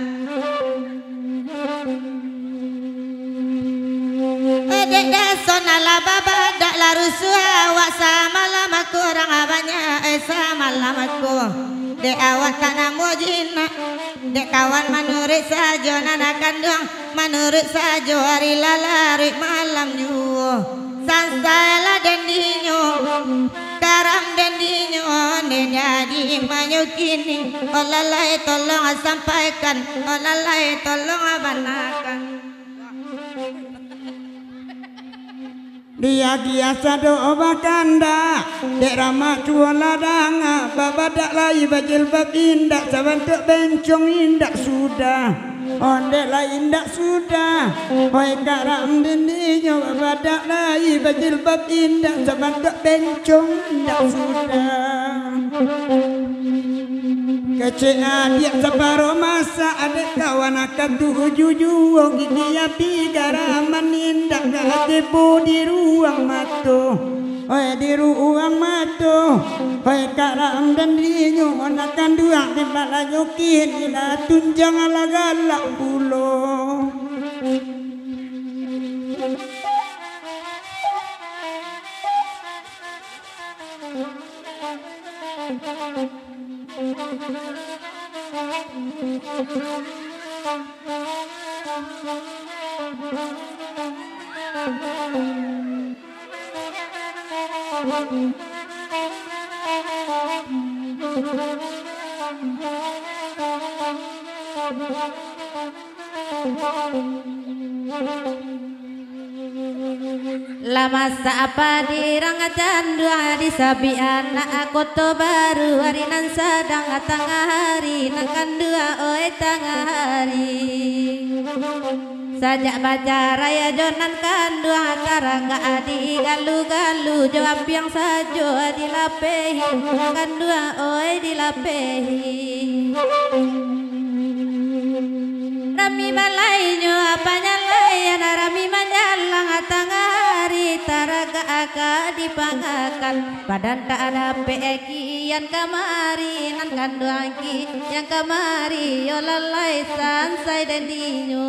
A: ade dasona la baba dak larusua awak sama lama kurang abanya sama lamaku de awak kana mujina de kawan menurut saja nana kandung menurut saja hari lalari malam juo sansala dan dinyo karam dan dinyo ne jadi manyukini olalai tolong sampaikan olalai tolong abanakan
B: dia biasa doa bakanda dek ramah tua ladanga babadak lai bajil bab indak sabantuk bencong indak sudah onde lai indak sudah hoi karam dininya babadak lai bajil bab indak sabantuk bencong indak sudah kecil adik separo masa adik kawan akan tujuh juang gigi api garaman indak hati di ruang matu oi di ruang matu oi karam dan dinyo akan dua di balayokin ila tunjang ala galak pulo
C: Lama apa dirang dua di sabi anak aku to baru hari nan sedang tengah hari nakan dua oi tengah hari sajak baca raya jonan kan dua karang adi galu-galu jawab yang sajo dilapehi kan dua oi dilapehi rami balainya apanya layan rami manjalang tengah hari taraga aka dipangakan badan tak ada peki yang kamari nan kanduangki yang kamari yo lalai sansai dan dinyo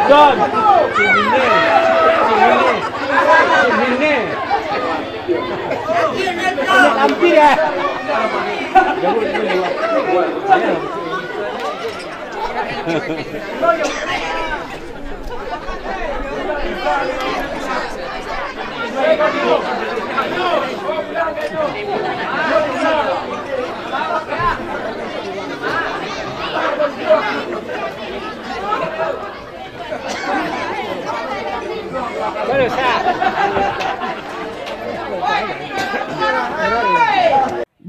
D: John, sini. Hampir ya.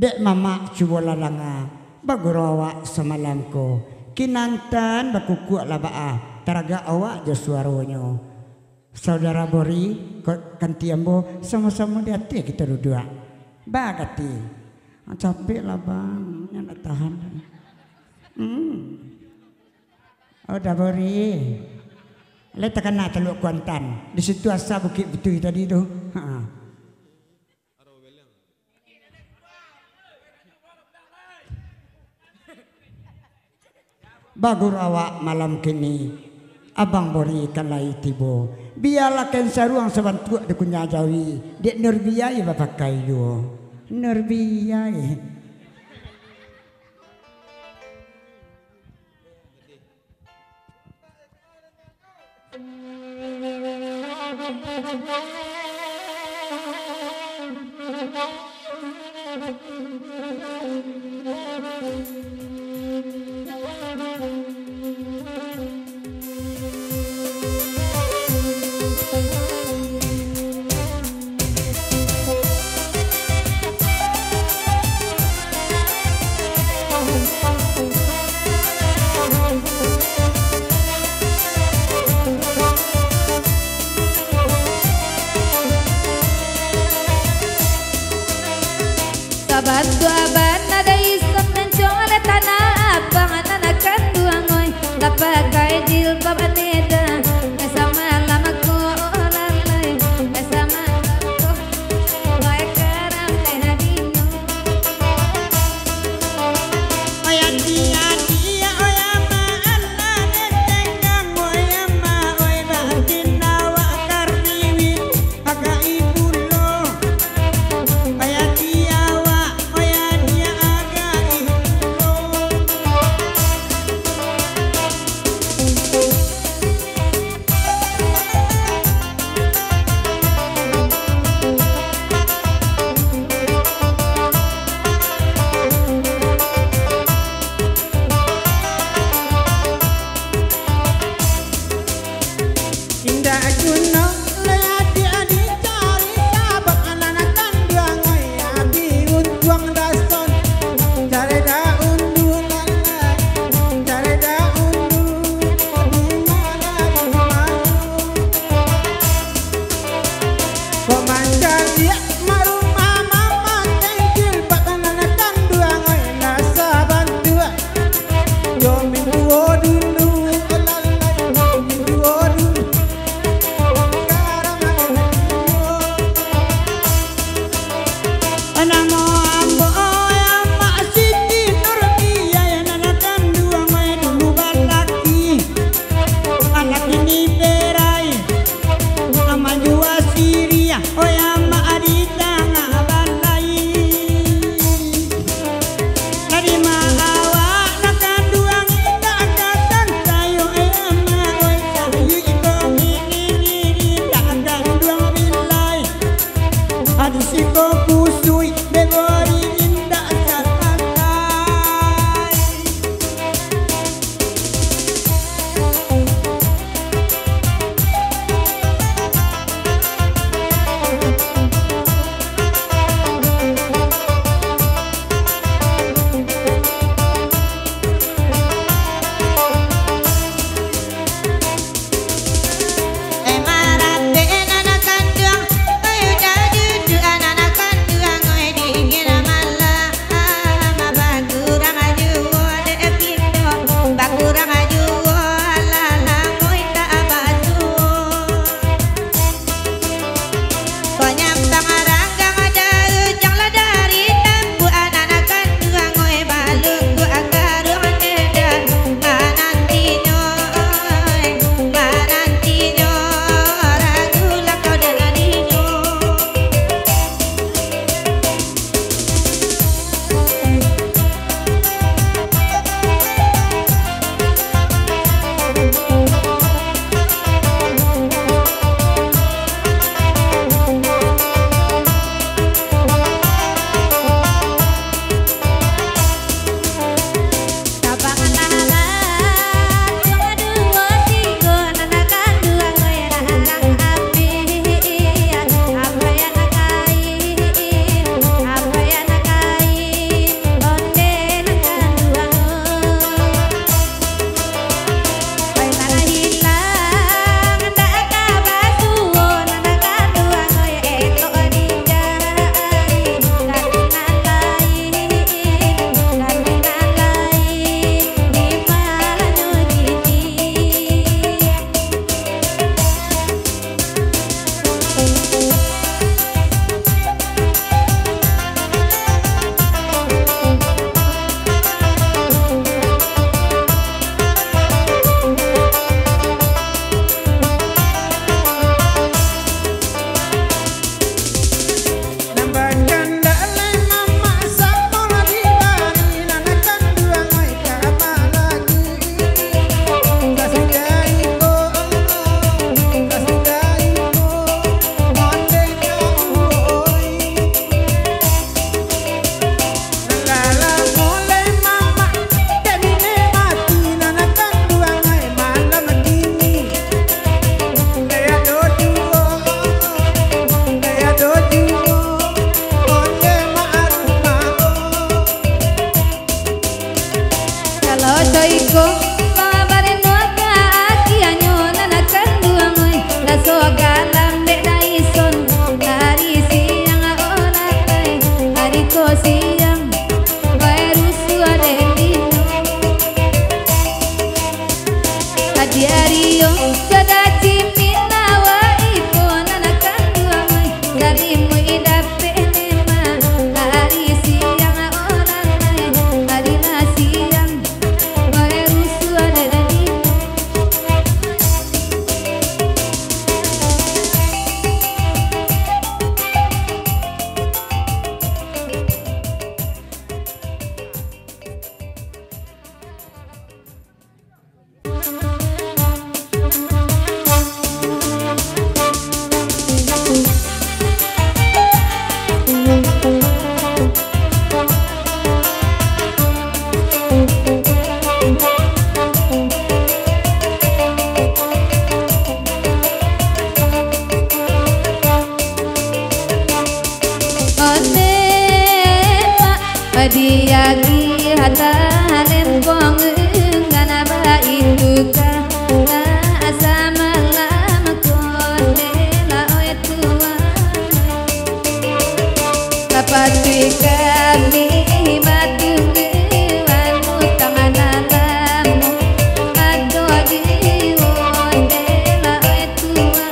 B: Dek mama cuba lalanga bagurawa semalamko kinantan bakukuk labaa taraga awak je suaronyo saudara Bori kantiambo sama-sama di hati kita dua bagati capek lah bang yang tahan udah Bori leta kena Teluk Kuantan di situ asa Bukit Betui tadi tu bagurawa malam kini abang Bori kalai tibo biarlah ken saruang sebantu de kunya jawi dek nerbiai bapak kayu nerbiai
C: Batu aban ada isam dan cole tanah abang anak kanduang oi lapakai jilbab aneda sama lama ko lalai sama ko baik karam tehadino
B: oyan dia oyama anna netenggang oyama oy batin nawa karniwi aga ibulo oyan dia Adisiko kusui begori indah sakai.
C: Padiagi hatanen kong ngana ba induka na asama lama konde la oetua tapati kami batungi wanu tanganalamu adogi onde la oetua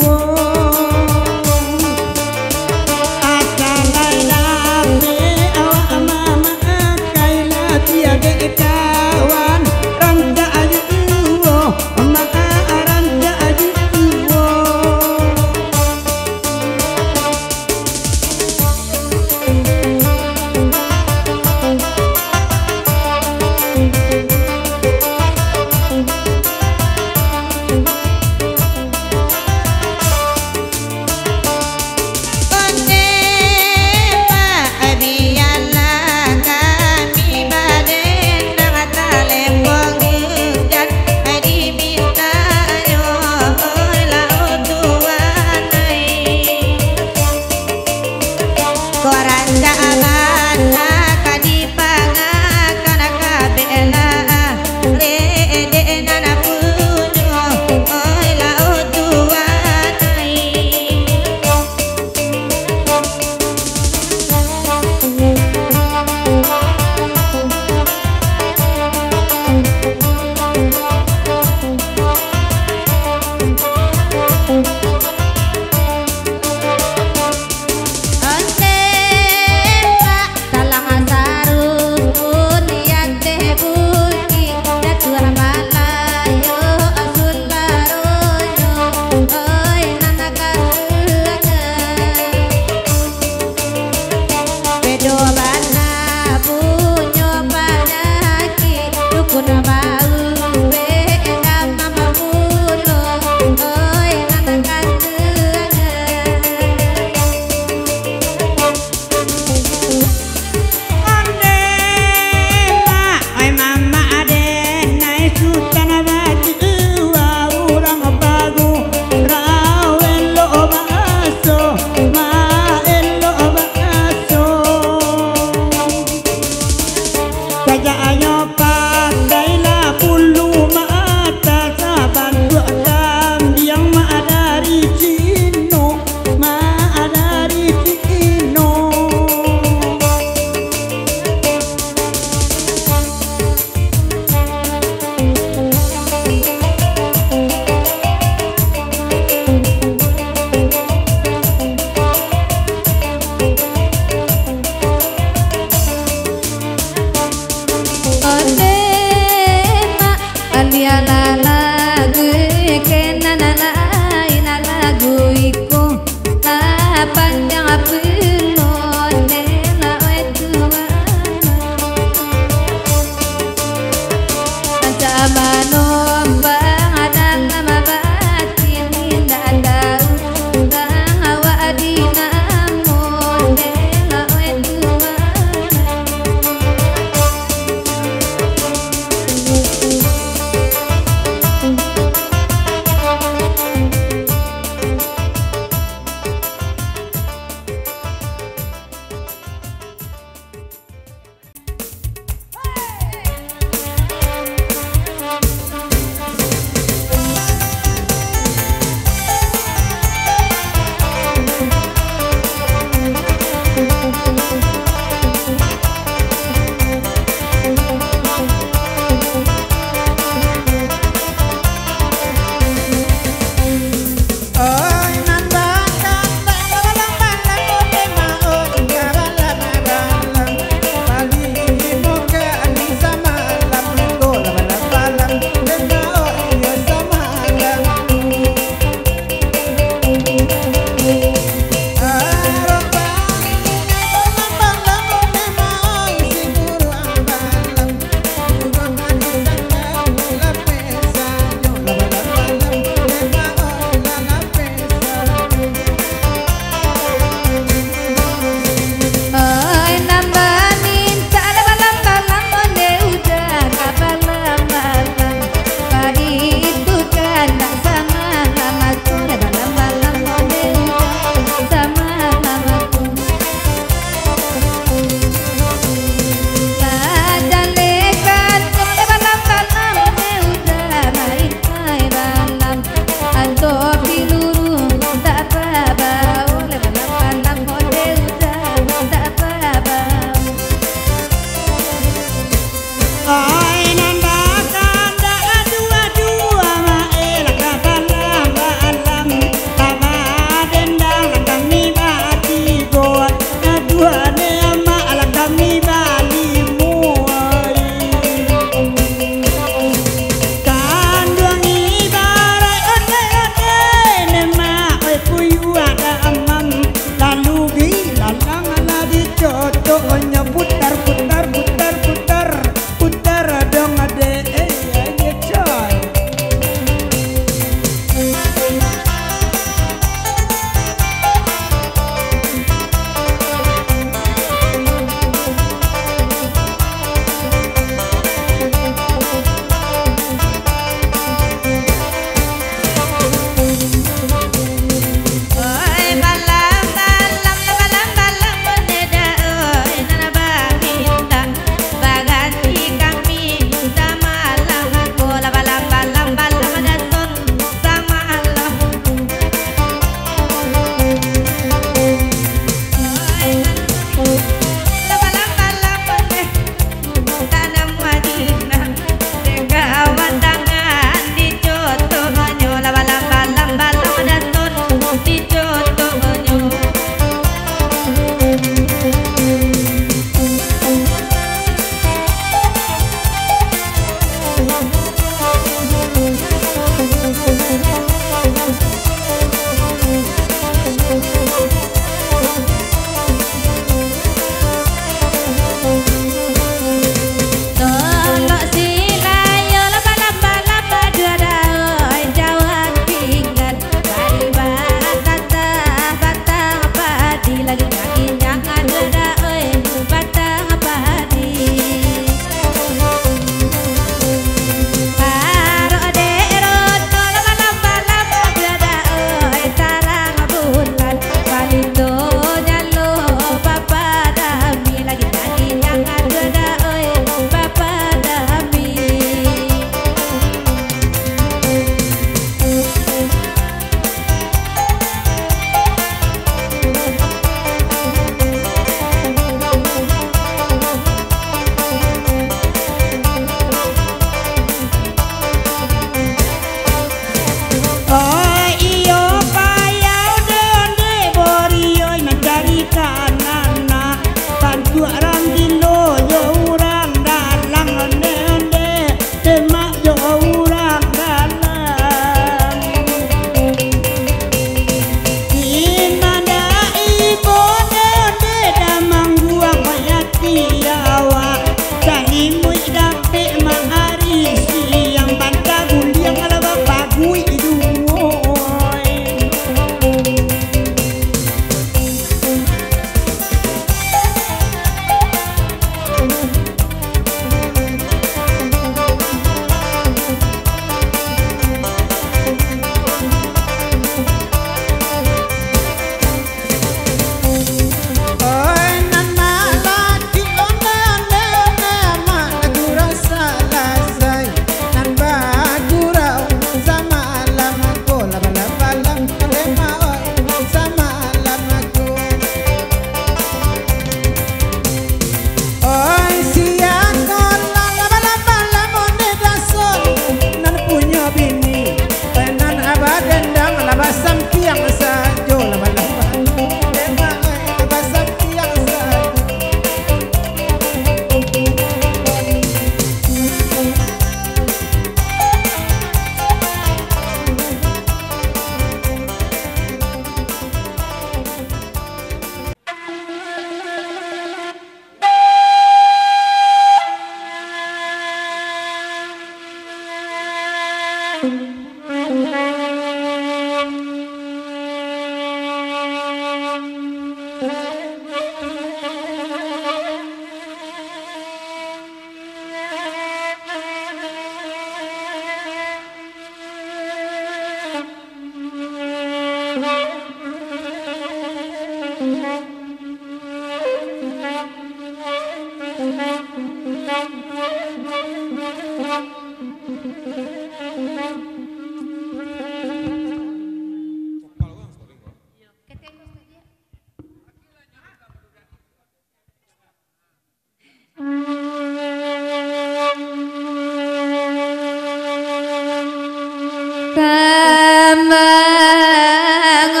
C: Kambang oi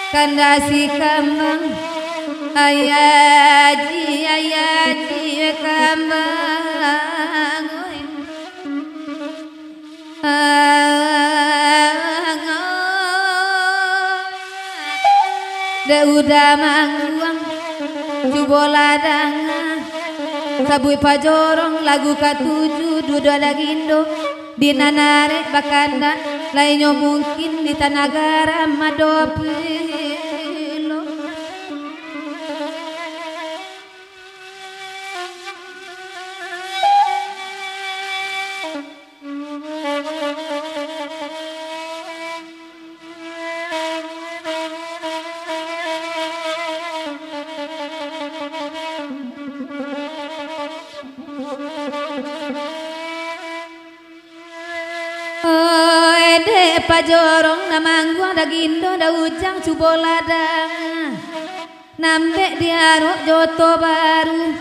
C: kandasi kambang ayaji kambang oi da udah mangguang juboladang sabui pajorong lagu katuju duda dagindo dinanare bakanda lainnya mungkin di tanagara madopilo pajorong namangguang dagindo da ujang cuboladang nambe diarok joto baru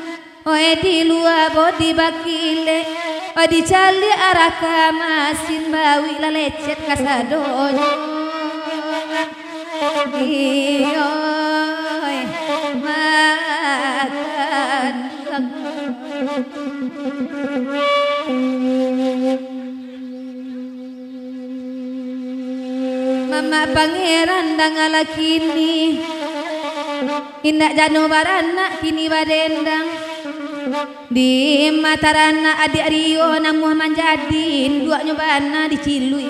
C: oe di luar bodi bakile oe di cali araka masin bawi la lecet kasadonya oe makan Mama pangeran dangala kini indak jano barana kini badendang di matarana adik Rio namuh manjadin dua nyobana di Cilui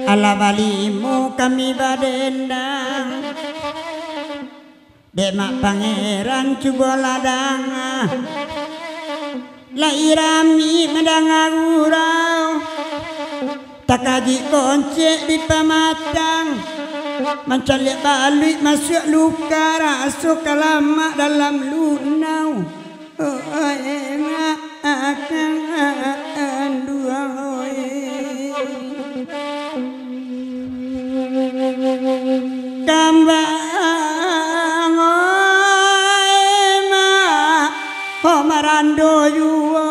B: ala balimu kami badendang Demak pangeran cuboladang lairami medangagurau takaji koncek di pamatang mencalik balik masuk luka rasuk kalama dalam lunau akan dua kambang marando yuwo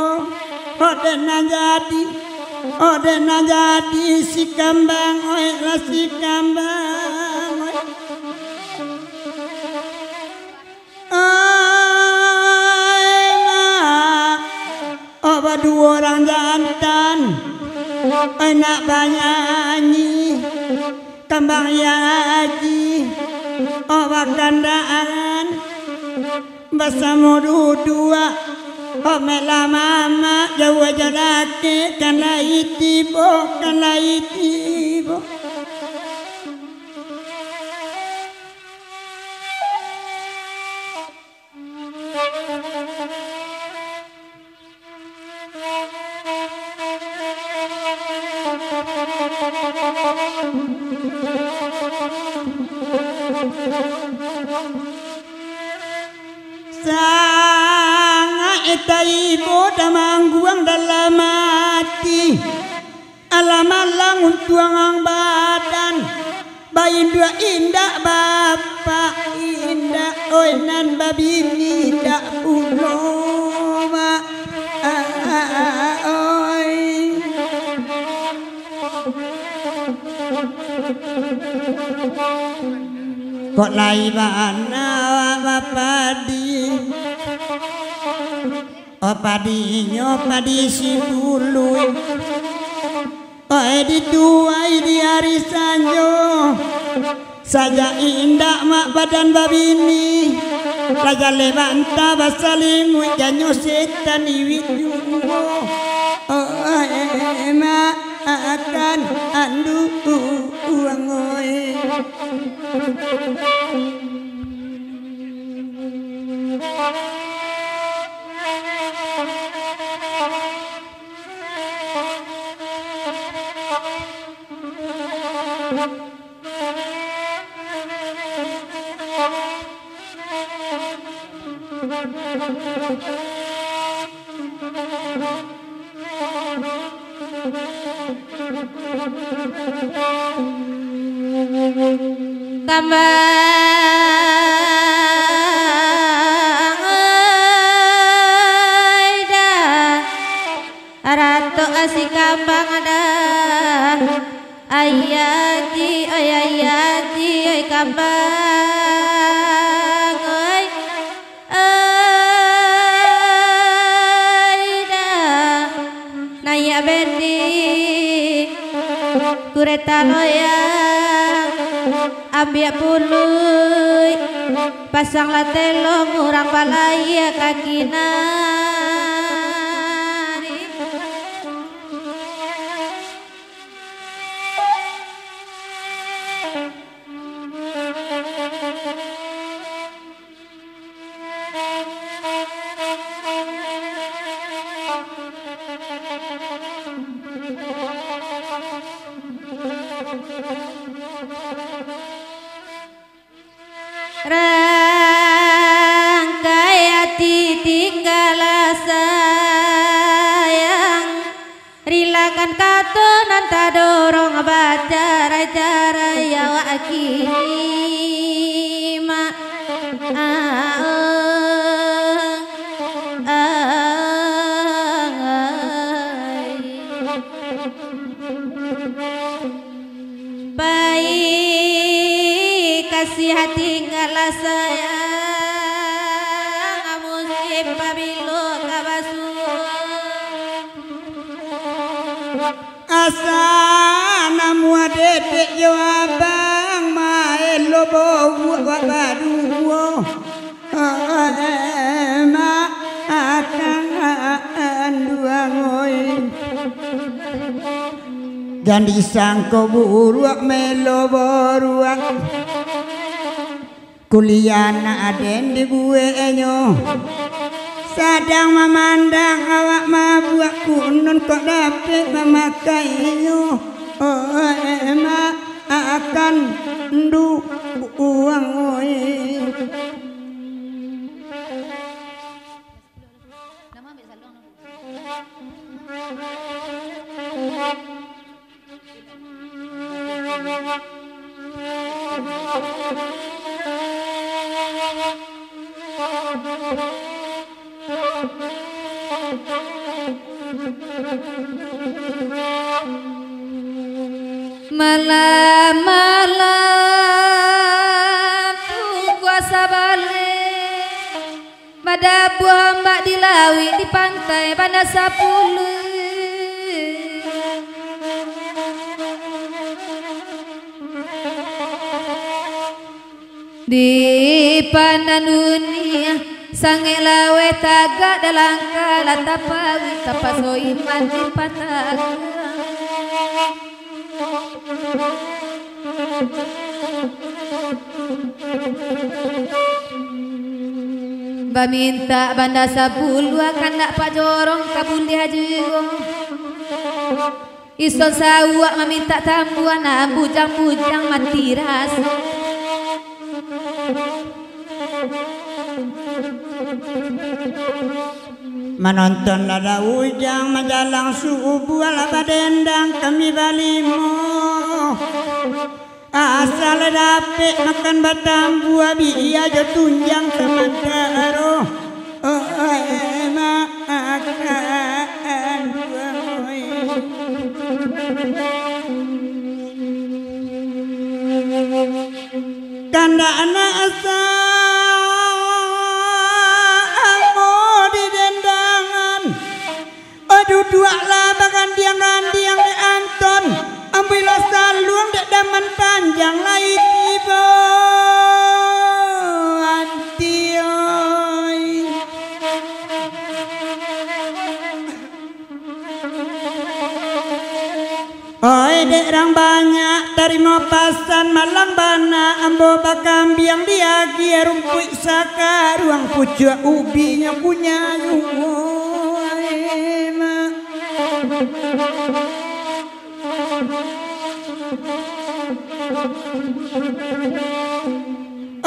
B: ode na jadi si kambang oi la si kambang oba dua orang jantan enak banyanyi kambang yaji oba kandaan bersama dua omela mama jawa jarake kana itibo Eta ibu damangguang dalam hati alamalang tuangang badan bayi dua indah bapak indah oinan babini indah uloma oi kok laibana bapadi padi si dulu di tuai di hari sanjo saja indah mak badan babini raja levanta basalimu janyo setan iwit juwo ma akan andu uang
A: Ratu asik kambang ada ayaji oi ayaji oi kambang oi da naya bendi kureta loyang ambil puluh pasang latelong urang balaya kakina rangkai hati tinggal sayang rilakan katunan tak dorong baca cara ya wakima baik kasih hati ngalah sayang musim pamilu kabasu
B: asana mua dedek yo abang main lo bawa baduo ma akan dua ngoi jadi sangko buruak melo boruak kuliah na aden di gue enyo sadang memandang awak mabuak kunun kok dapet memakainya ma akan ndu uang oi
C: Malam-malam puasa balik pada buah mbak di lawi di pantai pada 10 di pandan dunia sange lawe tagak dalam kala tapawi tapaso iman di patah baminta banda 10 akan nak pak jorong kabun di hajung ison sawak meminta tambuhan na bujang-bujang mati rasa
B: menonton lada ujang menjalang subuh ala badendang kami balimo asal dapet makan batang buah biya jo tunjang semantaro ma akan kanda anak dua lah bahkan diang-diang di Anton ambillah saluang dek daman panjang lai tiba antioi oi dek rang banyak tarimo pasan malang bana ambo bakam biang diagi rumput saka ruang pucuk ubinya punya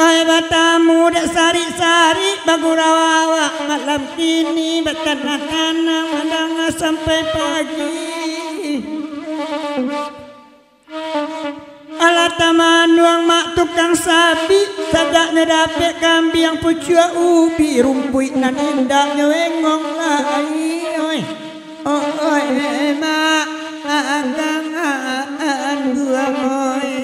B: Oi batamu dak sari-sari bagurawa malam kini bertanah-tanah madang sampai pagi. Ala taman nuang mak tukang sapi sajak nedapek kambing pucua ubi rumpui nan indah nyewengong lai oi oi mak agangan dua oi.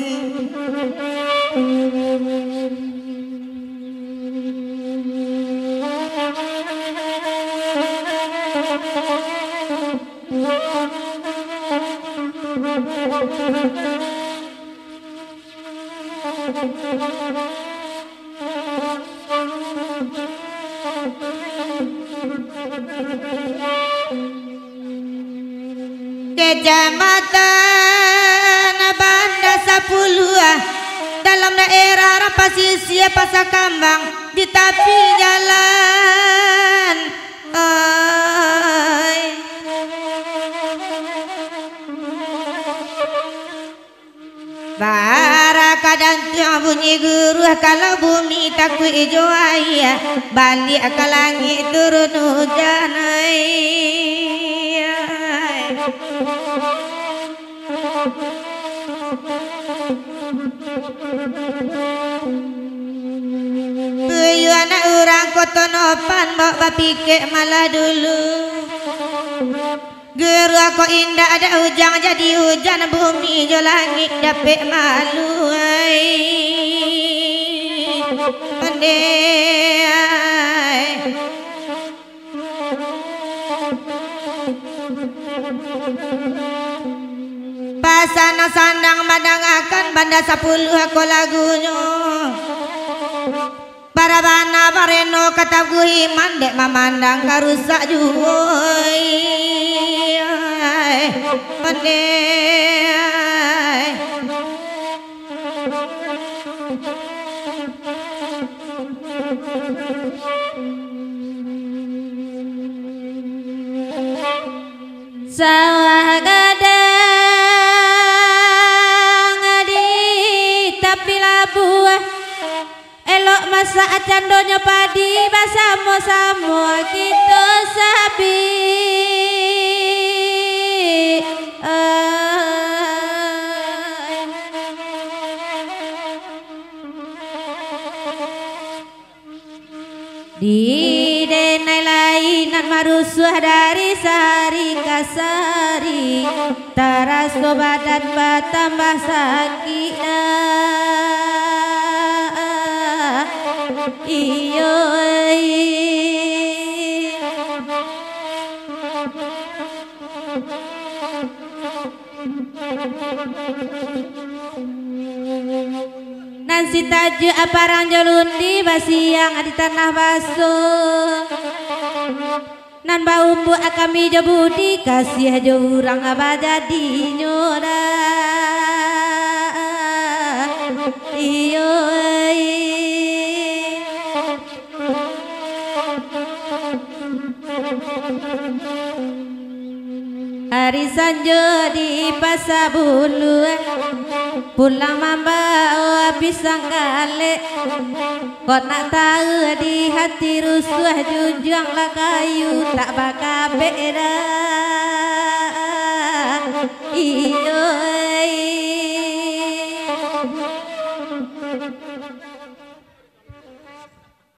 A: Kecamatan Banda Sapuluh dalam daerah Pasisir Pasar Kambang di tepi jalan bara kadang bunyi guru kalau bumi takut hijau ayah balik ke langit turun hujan anak orang kotonopan bawa pikir malah dulu geru aku indah ada hujan jadi hujan bumi jo langit dapet malu pandai pasana sandang madang akan Banda Sapuluh aku lagunya para bana bareno kata guhiman dek memandang karusak juhoi pandai
C: sawah gadang di tapi labuah elok masa candonya padi basamo-samo kita sabi di denai lainan marusuh dari sari kasari taraso badan batambah sakit iyo Nansi taju aparang jolundi basiang di tanah basuh nan bau bu akami jabudi kasih jurang apa jadi nyora iyo hari sanjo di pasar bulu pulang membawa pisang kale kok nak tahu di hati rusuh junjanglah kayu tak bakal beda iyo